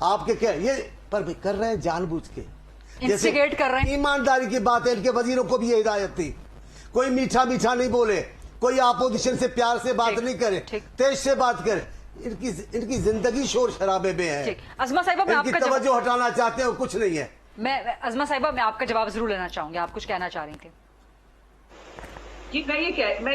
आपके क्या ये पर भी कर रहे हैं जानबूझ के, इंस्टिगेट कर रहे हैं। ईमानदारी की बात है, इनके वजीरों को भी ये हिदायत थी, कोई मीठा मीठा नहीं बोले, कोई अपोजिशन से प्यार से बात नहीं करे, तेज से बात करे। इनकी जिंदगी शोर शराबे में है। अज़मा साहिबा, मैं आपका तवज्जो हटाना चाहते हैं, कुछ नहीं है। मैं अज़मा साहिबा, मैं आपका जवाब जरूर लेना चाहूंगी, आप कुछ कहना चाह रही थी। जी, मैं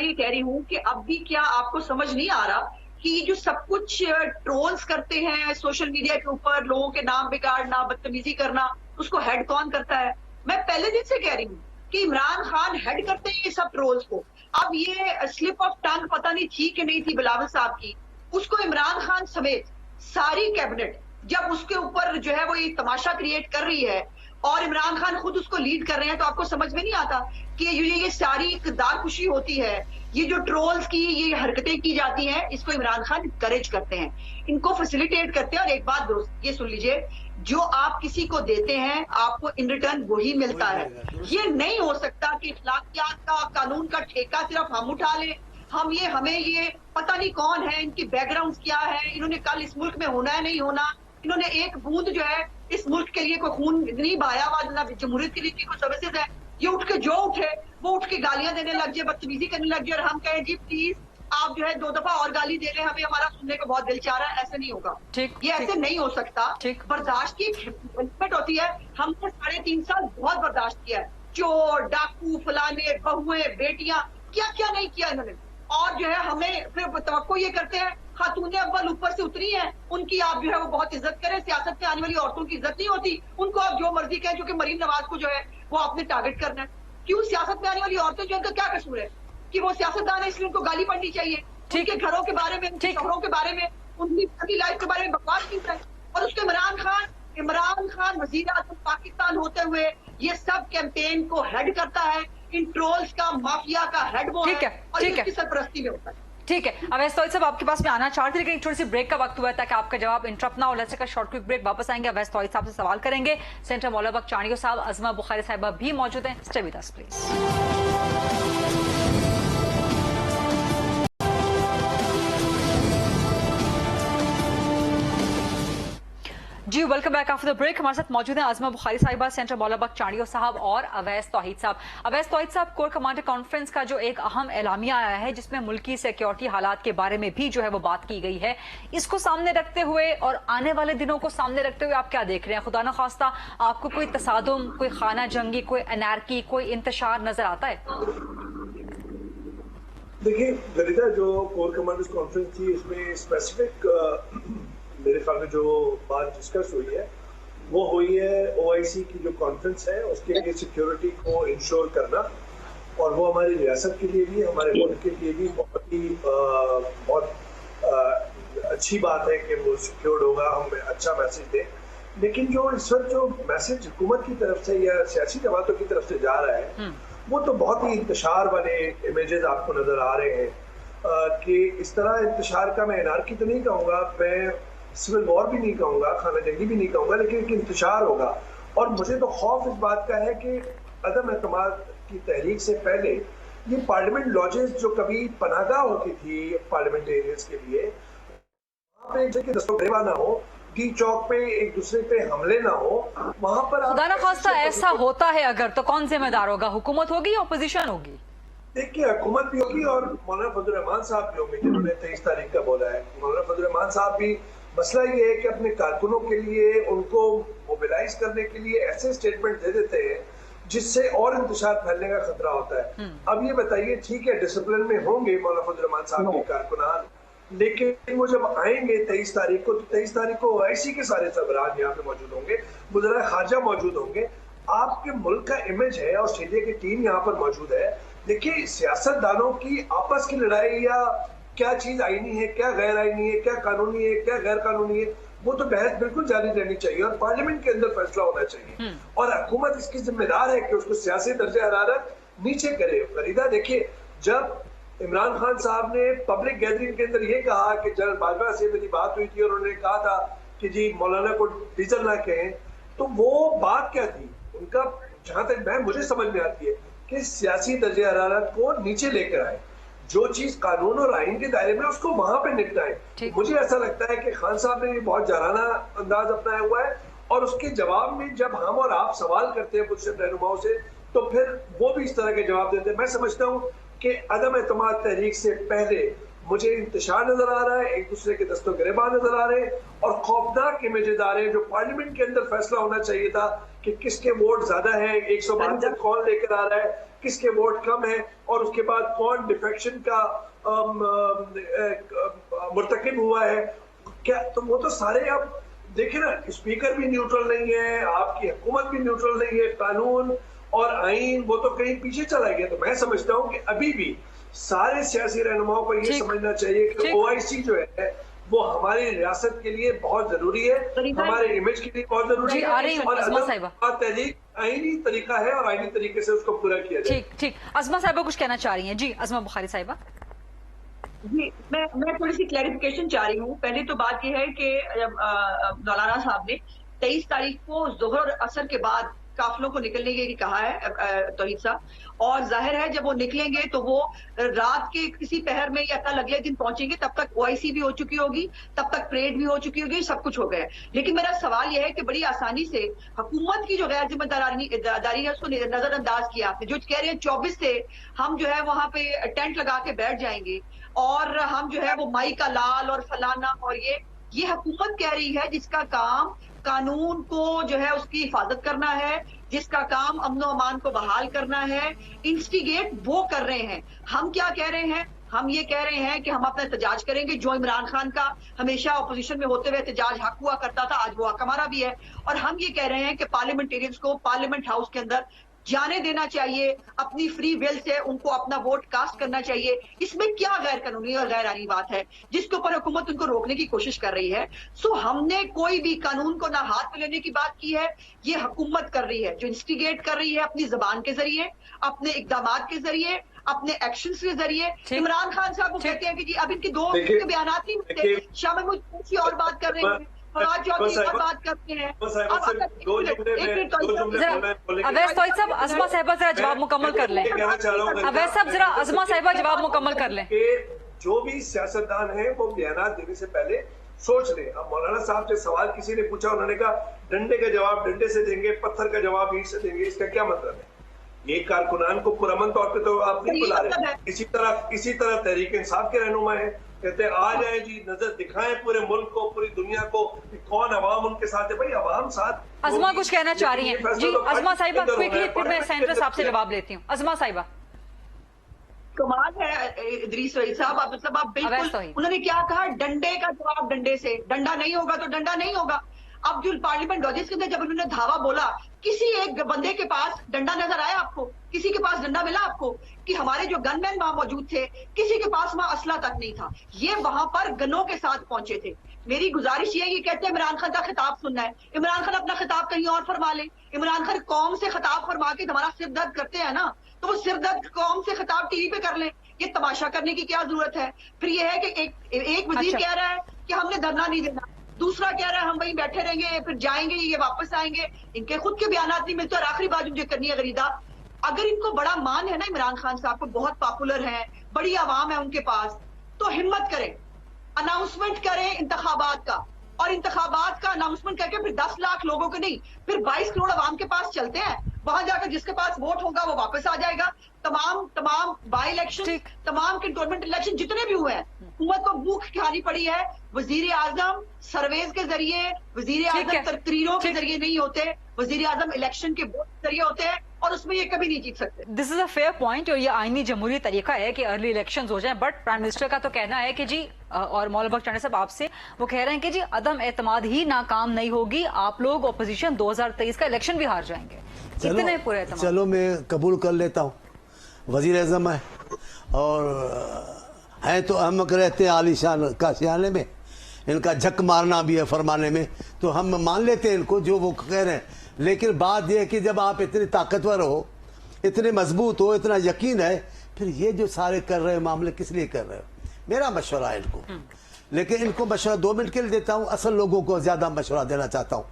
ये कह रही हूँ कि अब भी क्या आपको समझ नहीं आ रहा कि जो सब कुछ ट्रोल्स करते हैं सोशल मीडिया के ऊपर, लोगों के नाम बिगाड़ना, बदतमीजी करना, उसको हेड कौन करता है? मैं पहले दिन से कह रही हूँ कि इमरान खान हेड करते हैं ये सब ट्रोल्स को। अब ये स्लिप ऑफ टंग पता नहीं थी कि नहीं थी बिलावल साहब की, उसको इमरान खान समेत सारी कैबिनेट जब उसके ऊपर जो है वो ये तमाशा क्रिएट कर रही है और इमरान खान खुद उसको लीड कर रहे हैं, तो आपको समझ में नहीं आता कि ये सारी इक़्तिदार खुशी होती है। ये जो ट्रोल्स की ये हरकतें की जाती हैं, इसको इमरान खान इनकरेज करते हैं, इनको फैसिलिटेट करते हैं। और एक बात दोस्त ये सुन लीजिए, जो आप किसी को देते हैं आपको इन रिटर्न वही मिलता है। ये नहीं हो सकता कि इखलाकियात का, कानून का ठेका सिर्फ हम उठा लें। हमें ये पता नहीं कौन है, इनकी बैकग्राउंड क्या है, इन्होंने कल इस मुल्क में होना है नहीं होना, इन्होंने एक बूंद जो है इस मुल्क के लिए कोई खून नहीं बहाया हुआ, ना जमहूरियत के लिए कोई सर्विसेज है। ये उठ के जो उठे वो उठ के गालियां देने लग जाए, बदतमीजी करने लग जाए, और हम कहें जी प्लीज आप जो है 2 दफा और गाली दे रहे हैं, हमें हमारा सुनने को बहुत दिल चाह रहा है। ऐसे नहीं होगा, ये ऐसे नहीं हो सकता। बर्दाश्त की लिमिट होती है। हमने 3.5 साल बहुत बर्दाश्त किया है, चोर, डाकू, फलाने, बहुएं, बेटियां, क्या क्या नहीं किया इन्होंने। और जो है हमें फिर तवक्को ये करते हैं खातूने अव्वल ऊपर से उतरी हैं, उनकी आप जो है वो बहुत इज्जत करें। सियासत में आने वाली औरतों की इज्जत नहीं होती, उनको आप जो मर्जी कहें, जो कि मरीम नवाज को जो है वो आपने टारगेट करना है। क्यों? सियासत में आने वाली औरतें जो उनका क्या कसूर है कि वो सियासतदान है इसलिए उनको गाली पड़नी चाहिए? उनके घरों के बारे में, शहरों के बारे में, उनकी लाइफ के बारे में बकवास क्यों है? और उसके इमरान खान वजीर आज़म पाकिस्तान होते हुए ये सब कैंपेन को हेड करता है। इन ट्रोल्स का, माफिया का हेड वो है और इसकी सरपरस्ती में होता है। ठीक है, अवैस तौहीद साहब आपके पास में आना चाहते, लेकिन एक छोटी सी ब्रेक का वक्त हुआ है ताकि आपका जवाब इंटरप्ट ना हो। Let's take a short quick break, वापस आएंगे, अवैस तौहीद साहब से सवाल करेंगे। सेंटर मौला बख्श चाणियो साहब, अज़मा बुखारी साहिबा भी मौजूद हैं। Stay with us please. जी welcome back after the break. हमारे साथ मौजूद हैं अज़मा बुखारी साहिबा, सेंटर मौला बख्श चाणियो साहब और अवैस तौहीद साहब। अवैस तौहीद साहब, कोर कमांडर कॉन्फ्रेंस का जो एक अहम एलामिया आया है जिसमें मुल्की सिक्योरिटी हालात के बारे में भी जो है वो बात की गई है, इसको सामने रखते हुए और आने वाले दिनों को सामने रखते हुए आप क्या देख रहे हैं? खुदा न खास्ता आपको कोई तसादुम, कोई खाना जंगी, कोई अनारकी, कोई इंतशार नजर आता है? देखिए ललिता, जो कोर कमांडर्स कॉन्फ्रेंस थी इसमें स्पेसिफिक मेरे ख्याल में जो बात डिस्कस हुई है वो हुई है OIC की जो कॉन्फ्रेंस है उसके लिए सिक्योरिटी को इंश्योर करना, और वो हमारी रियासत के लिए भी, हमारे मुल्क के लिए भी बहुत अच्छी बात है कि वो सिक्योर्ड होगा, हम अच्छा मैसेज दें। लेकिन जो इस वक्त जो मैसेज हुकूमत की तरफ से या सियासी जमातों की तरफ से जा रहा है वो तो बहुत ही इंतशार वाले इमेजेस आपको नजर आ रहे हैं कि इस तरह इंतशार का, मैं एनार्की तो नहीं कहूँगा, मैं सिविल वॉर भी नहीं कहूँगा, खाना जंगी भी नहीं कहूँगा, लेकिन एक इंतशार होगा। और मुझे तो खौफ इस बात का है कि अदम एतमाद की तहरीक से पहले ये पार्लियामेंट लॉजेस जो कभी पनाहगाह होती थी पार्लियामेंटेरियंस के लिए, वहाँ पे एक दस्तों ना हो, डी चौक पे एक दूसरे पे हमले ना हो, वहाँ पर खुदा न खास्ता ऐसा होता है अगर, तो कौन जिम्मेदार होगा? हुकूमत होगी या अपोजिशन होगी? देखिए हुकूमत भी होगी और मौलाना फजल रहमान साहब भी होंगे जिन्होंने 23 तारीख का बोला है। मौलाना फजल रहमान साहब भी, मसला ये है कि अपने कारकुनों के लिए उनको मोबिलाइज करने के लिए ऐसे स्टेटमेंट दे देते हैं जिससे और इंतशार फैलने का खतरा होता है। अब ये बताइए, ठीक है डिसिप्लिन में होंगे मौलाना फजल रहमान साहब के कारकुनान, लेकिन वो जब आएंगे 23 तारीख को, तो 23 तारीख को ओआईसी के सारे सरबराह यहाँ पे मौजूद होंगे, वज़ीर खारजा मौजूद होंगे, आपके मुल्क का इमेज है, ऑस्ट्रेलिया की टीम यहाँ पर मौजूद है। देखिए सियासतदानों की आपस की लड़ाई या क्या चीज आईनी है, क्या गैर आईनी है, क्या कानूनी है, क्या गैर कानूनी है, वो तो बहस बिल्कुल जारी रहनी चाहिए और पार्लियामेंट के अंदर फैसला होना चाहिए और हुकूमत इसकी जिम्मेदार है कि उसको सियासी दर्जे हरारत नीचे करे। फरीदा देखिए, जब इमरान खान साहब ने पब्लिक गैदरिंग के अंदर ये कहा कि जनरल बाजवा से मेरी बात हुई थी और उन्होंने कहा था कि जी मौलाना को डीजल ना कहें, तो वो बात क्या थी उनका, जहां तक मुझे समझ में आती है कि सियासी दर्जे हरारत को नीचे लेकर आए, जो चीज कानून और आइन के दायरे में उसको वहां पे निपटाएं। मुझे ऐसा लगता है कि खान साहब ने बहुत जाराना अंदाज अपनाया हुआ है और उसके जवाब में जब हम और आप सवाल करते हैं मुझसे रहनुमाओं से, तो फिर वो भी इस तरह के जवाब देते हैं। मैं समझता हूँ कि अदम एतमाद तहरीक से पहले मुझे इंतशार नजर आ रहा है, एक दूसरे के दस्तों गिरेबान नजर आ रहे हैं और खौफनाक इमेजेस आ रहे हैं। जो पार्लियामेंट के अंदर फैसला होना चाहिए था कि किसके वोट ज्यादा है, 172 कौन लेकर आ रहा है, किसके वोट कम है और उसके बाद कौन डिफेक्शन का मुर्तकिब हुआ है, क्या, तो वो तो सारे अब देखिए ना, स्पीकर भी न्यूट्रल नहीं है, आपकी हुकूमत भी न्यूट्रल नहीं है, कानून और आइन वो तो कहीं पीछे चला गया। तो मैं समझता हूँ कि अभी भी सारे सियासी रहनुमाओं को ये समझना चाहिए कि ओआईसी जो है वो हमारी रियासत के लिए बहुत जरूरी है, हमारे इमेज के लिए बहुत जरूरी है और तहरीक आईनी तरीका है और आईनी तरीके से उसको पूरा किया जाए। ठीक, अज़मा साहिबा कुछ कहना चाह रही हैं। जी अज़मा बुखारी साहिबा। जी मैं थोड़ी सी क्लैरिफिकेशन चाह रही हूँ। पहले तो बात यह है कि मौलाना साहब ने 23 तारीख को जोहर असर के बाद काफिलों को निकलने के लिए कहा है तौहीद साहब, और जाहिर है जब वो निकलेंगे तो वो रात के किसी पहर में या कल अगले दिन पहुंचेंगे, तब तक ओआईसी भी हो चुकी होगी, तब तक परेड भी हो चुकी होगी, सब कुछ हो गया। लेकिन मेरा सवाल यह है कि बड़ी आसानी से हुकूमत की जो गैर जिम्मेदारी है उसको नजरअंदाज किया आपने, जो कह रहे हैं 24 से हम जो है वहां पे टेंट लगा के बैठ जाएंगे और हम जो है वो माई का लाल और फलाना, और ये हुकूमत कह रही है जिसका काम कानून को जो है उसकी हिफाजत करना है, जिसका काम अमन व अमान को बहाल करना है, इंस्टिगेट वो कर रहे हैं। हम क्या कह रहे हैं? हम ये कह रहे हैं कि हम अपना एहतजाज करेंगे, जो इमरान खान का हमेशा अपोजिशन में होते हुए एहतजाज हक हुआ करता था, आज वो हक हमारा भी है। और हम ये कह रहे हैं कि पार्लियामेंटेरियंस को पार्लियामेंट हाउस के अंदर जाने देना चाहिए, अपनी फ्री विल से उनको अपना वोट कास्ट करना चाहिए। इसमें क्या गैर कानूनी और गैर आईनी बात है जिसके ऊपर हुकूमत उनको रोकने की कोशिश कर रही है? सो हमने कोई भी कानून को ना हाथ में लेने की बात की है, ये हुकूमत कर रही है जो इंस्टिगेट कर रही है अपनी जबान के जरिए, अपने इकदाम के जरिए, अपने एक्शन के जरिए। इमरान खान साहब को कहते हैं कि जी अब इनके दो बयान नहीं होते, शामिल मुझ किसी और बात कर रहे हैं, बात करते हैं। अवैस तौहीद साहब, अज़मा साहिबा जरा जवाब मुकम्मल कर लें। अवैस साहब जरा अज़मा साहिबा जवाब मुकम्मल कर लें। जो भी सियासतदान है वो बयान देने से पहले सोच ले। अब मौलाना साहब से सवाल किसी ने पूछा, उन्होंने कहा डंडे का जवाब डंडे से देंगे, पत्थर का जवाब ईंट से देंगे, इसका क्या मतलब है? ये कारकुनान को पुरअमन तौर पे तो आप नहीं बुला रहे। इसी तरह तहरीक इंसाफ के रहनुमा है, कहते हैं आ जाए जी, नजर दिखाएं पूरे मुल्क को, पूरी दुनिया को, कौन अवाम उनके साथ है। भाई अवाम साथ। अज़मा कुछ कहना चाह रही हैं। जी अज़मा साहिबा क्विकली, फिर मैं सेंटर साहब से जवाब लेती हूँ। अज़मा साहिबा। कमाल है इदरीस रईस साहब, मतलब आप बिल्कुल, उन्होंने क्या कहा, डंडे का जवाब डंडे से, डंडा नहीं होगा तो डंडा नहीं होगा। अब जो पार्लियामेंट लॉजिक्स के अंदर जब उन्होंने धावा बोला, किसी एक बंदे के पास डंडा नजर आया आपको? किसी के पास डंडा मिला आपको? कि हमारे जो गनमैन वहां मौजूद थे, किसी के पास वहां असला तक नहीं था, ये वहां पर गनों के साथ पहुंचे थे। मेरी गुजारिश ये है, ये कहते हैं इमरान खान का खिताब सुनना है, इमरान खान अपना खिताब कहीं और फरमा ले। इमरान खान कौम से खिताब फरमा के हमारा सिर दर्द करते हैं ना, तो वो सिर दर्द कौम से खिताब टीवी पे कर ले, ये तमाशा करने की क्या जरूरत है? फिर ये है कि एक वजीर कह रहा है कि हमने धरना नहीं देना, दूसरा कह रहा है हम वहीं बैठे रहेंगे, फिर जाएंगे ये वापस आएंगे, इनके खुद के बयान नहीं मिलते। और आखिरी बात मुझे करनी है गरीदा, अगर इनको बड़ा मान है ना इमरान खान साहब को, बहुत पॉपुलर है, बड़ी आवाम है उनके पास, तो हिम्मत करें, अनाउंसमेंट करें इंतखाबात का, और इंतखाबात का अनाउंसमेंट करके फिर 10 लाख लोगों के नहीं, फिर 22 करोड़ आवाम के पास चलते हैं, वहां जाकर जिसके पास वोट होगा वो वापस आ जाएगा। तमाम बाई इलेक्शन, तमाम कंटोनमेंट इलेक्शन जितने भी हुए हैं, हुकूमत को भूख खानी पड़ी है। वजीर आजम सर्वेज के जरिए, वजीर आजम तकरीरों के जरिए नहीं होते, वजीर आजम इलेक्शन के वोट के जरिए होते हैं, और उसमें ये कभी नहीं जीत सकते। This is a fair point, और ये आईनी जमहूरी तरीका है कि अर्ली इलेक्शंस हो जाएं, बट प्राइम मिनिस्टर का तो कहना है कि जी, और मौलाना बख्श चांडी साहब आपसे वो कह रहे हैं कि जी अदम एतमाद ही नाकाम नहीं होगी, आप लोग अपोजिशन 2023 का इलेक्शन भी हार जाएंगे। कितने पूरे एतमाद? चलो मैं कबूल कर लेता हूँ, वजीर आजम है और हैं तो अहमक रहते हैं आलीशान काशियाने में, इनका झक मारना भी है फरमाने में, तो हम मान लेते हैं इनको जो वो कह रहे हैं। लेकिन बात यह है कि जब आप इतने ताकतवर हो, इतने मजबूत हो, इतना यकीन है, फिर ये जो सारे कर रहे हो मामले किस लिए कर रहे हो? मेरा मशवरा है इनको, लेकिन इनको मशवरा 2 मिनट के लिए देता हूँ, असल लोगों को ज्यादा मशवरा देना चाहता हूँ।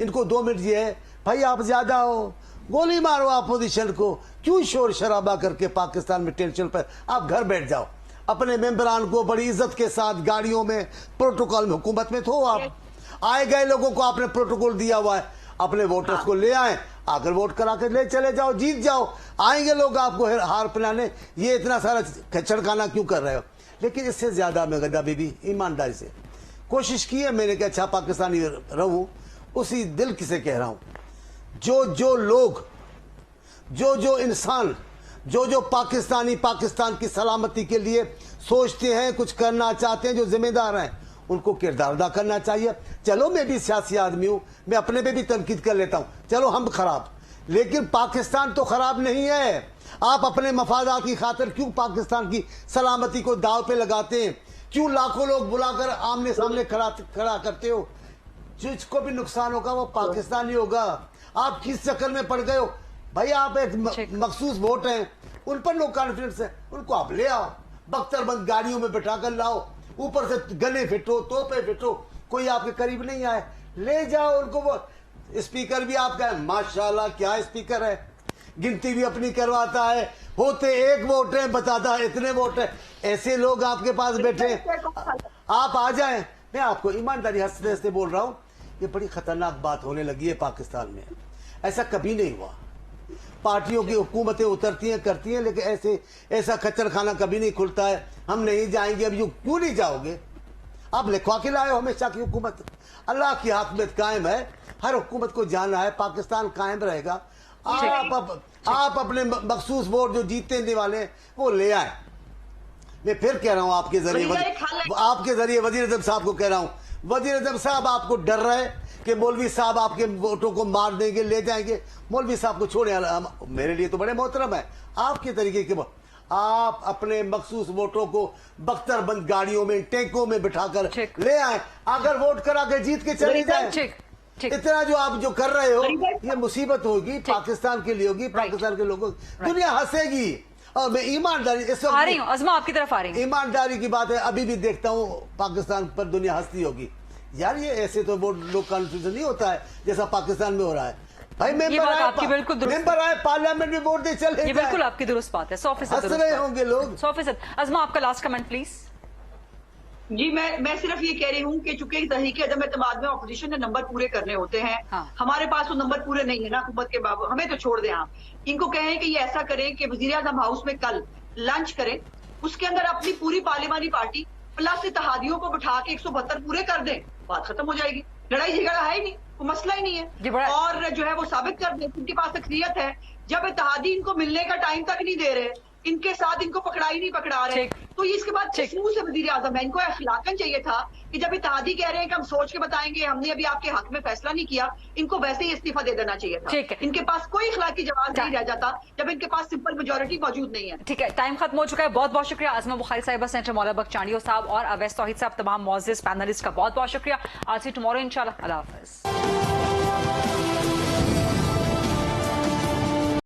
इनको 2 मिनट ये है, भाई आप ज्यादा हो, गोली मारो अपोजिशन को, क्यों शोर शराबा करके पाकिस्तान में टेंशन पर, आप घर बैठ जाओ, अपने मेंबरान को बड़ी इज्जत के साथ गाड़ियों में प्रोटोकॉल में, हुकूमत में तो आप आए गए लोगों को आपने प्रोटोकॉल दिया हुआ है, अपने वोटर्स को ले आए, आकर वोट करा के ले चले जाओ, जीत जाओ, आएंगे लोग आपको हार पिलाने। ये इतना सारा खच्चड़खाना क्यों कर रहे हो? लेकिन इससे ज्यादा मैं गदा बीबी ईमानदारी से कोशिश की है मैंने कि अच्छा पाकिस्तानी रहूं, उसी दिल से कह रहा हूं, जो लोग, जो इंसान, जो पाकिस्तान की सलामती के लिए सोचते हैं, कुछ करना चाहते हैं, जो जिम्मेदार हैं, उनको किरदार अदा करना चाहिए। चलो मैं भी सियासी आदमी हूं, मैं अपने पे भी तनकीद कर लेता हूं, चलो हम खराब, लेकिन पाकिस्तान तो खराब नहीं है। आप अपने मफादात की खातिर क्यों पाकिस्तान की सलामती को दाव पे लगाते हैं? क्यों लाखों लोग बुलाकर आमने सामने खड़ा करते हो? जिसको भी नुकसान होगा वो पाकिस्तानी होगा। आप किस चक्कर में पड़ गए हो भाई? आप एक मखसूस वोट हैं, उन पर नो कॉन्फिडेंस है, उनको आप ले आओ, बख्तरबंद गाड़ियों में बैठा कर लाओ, ऊपर से गले फिटो, तोपे फिटो, कोई आपके करीब नहीं आए, ले जाओ उनको। वो स्पीकर भी आपका है, माशाल्लाह क्या स्पीकर है, गिनती भी अपनी करवाता है, होते एक वोट है बताता है इतने वोट है। ऐसे लोग आपके पास बैठे, आप आ जाएं। मैं आपको ईमानदारी हंसते हंसते बोल रहा हूं, ये बड़ी खतरनाक बात होने लगी है पाकिस्तान में, ऐसा कभी नहीं हुआ। पार्टियों की हुकूमतें उतरती हैं, करती हैं, लेकिन ऐसा खच्चर खाना कभी नहीं खुलता है। हम नहीं जाएंगे, अब क्यों नहीं जाओगे? आप लिखवा के लाए हो हमेशा की हुकूमत, अल्लाह की हाकमियत कायम है, हर हुकूमत को जाना है, पाकिस्तान कायम रहेगा। आप अपने मखसूस वोट जो जीतने वाले वो ले आए। मैं फिर कह रहा हूं आपके जरिए वजीर आजम साहब को कह रहा हूं, वजीर आजम साहब आपको डर रहे कि मौलवी साहब आपके वोटों को मार देंगे, ले जाएंगे। मौलवी साहब को छोड़े, मेरे लिए तो बड़े मोहतरम है, आपके तरीके के आप अपने मखसूस वोटों को बख्तरबंद गाड़ियों में, टैंकों में बिठाकर ले आए, अगर वोट करा के जीत के चले जाए। इतना जो आप जो कर रहे हो ये मुसीबत होगी, पाकिस्तान के लिए होगी, पाकिस्तान के लोगों, दुनिया हंसेगी। और मैं ईमानदारी इस वक्त आ रही हूं, अज़मा आपकी तरफ आ रही हूं। ईमानदारी की बात है, अभी भी देखता हूं पाकिस्तान पर दुनिया हंसती होगी। यार ये ऐसे तो वोट लोग कॉन्फ्यूजन नहीं होता है जैसा पाकिस्तान में हो रहा है। भाई मेंबर आए पार्लियामेंट में वोट दे चले, ये बिल्कुल आपकी दुरुस्त बात है, 100% हंस रहे होंगे लोग। 100%। अज़मा आपका लास्ट कमेंट प्लीज। जी मैं सिर्फ ये कह रही हूँ कि चूंकि तहरीक अदम एतमाद में अपोजिशन ने नंबर पूरे करने होते हैं, हमारे पास वो नंबर पूरे नहीं है ना हुकूमत के बाबू, हमें तो छोड़ दें। आप इनको कहें कि ये ऐसा करें कि वजीर आजम हाउस में कल लंच करें, उसके अंदर अपनी पूरी पार्लियामानी पार्टी प्लस इत्तेहादियों को बिठा के 172 पूरे कर दें, बात खत्म हो जाएगी। लड़ाई झगड़ा है ही नहीं, कोई मसला ही नहीं है। और जो है वो साबित कर दें इनके पास अक्सरियत है। जब इत्तेहादी इनको मिलने का टाइम तक नहीं दे रहे, इनके साथ इनको नहीं पकड़ा रहे, तो ये इसके बाद किस मुंह से वजीर आजम है? इनको अखलाकन चाहिए था कि जब इत्तेहादी कह रहे हैं कि हम सोच के बताएंगे, हमने अभी आपके हक में फैसला नहीं किया, इनको वैसे ही इस्तीफा दे देना चाहिए था। इनके पास कोई अखलाकी जवाब नहीं रह जाता जब इनके पास सिंपल मेजोरिटी मौजूद नहीं है। ठीक है, टाइम खत्म हो चुका है। बहुत बहुत शुक्रिया अज़मा बुखारी साहिबा, सेनेटर मौलाना बख्श चांडियो साहब और अवैस तौहीद साहब, तमाम मुअज़्ज़िज़ पैनलिस्ट का बहुत बहुत शुक्रिया। आज से टुमारो इंशाल्लाह। अल्लाह हाफ़िज़।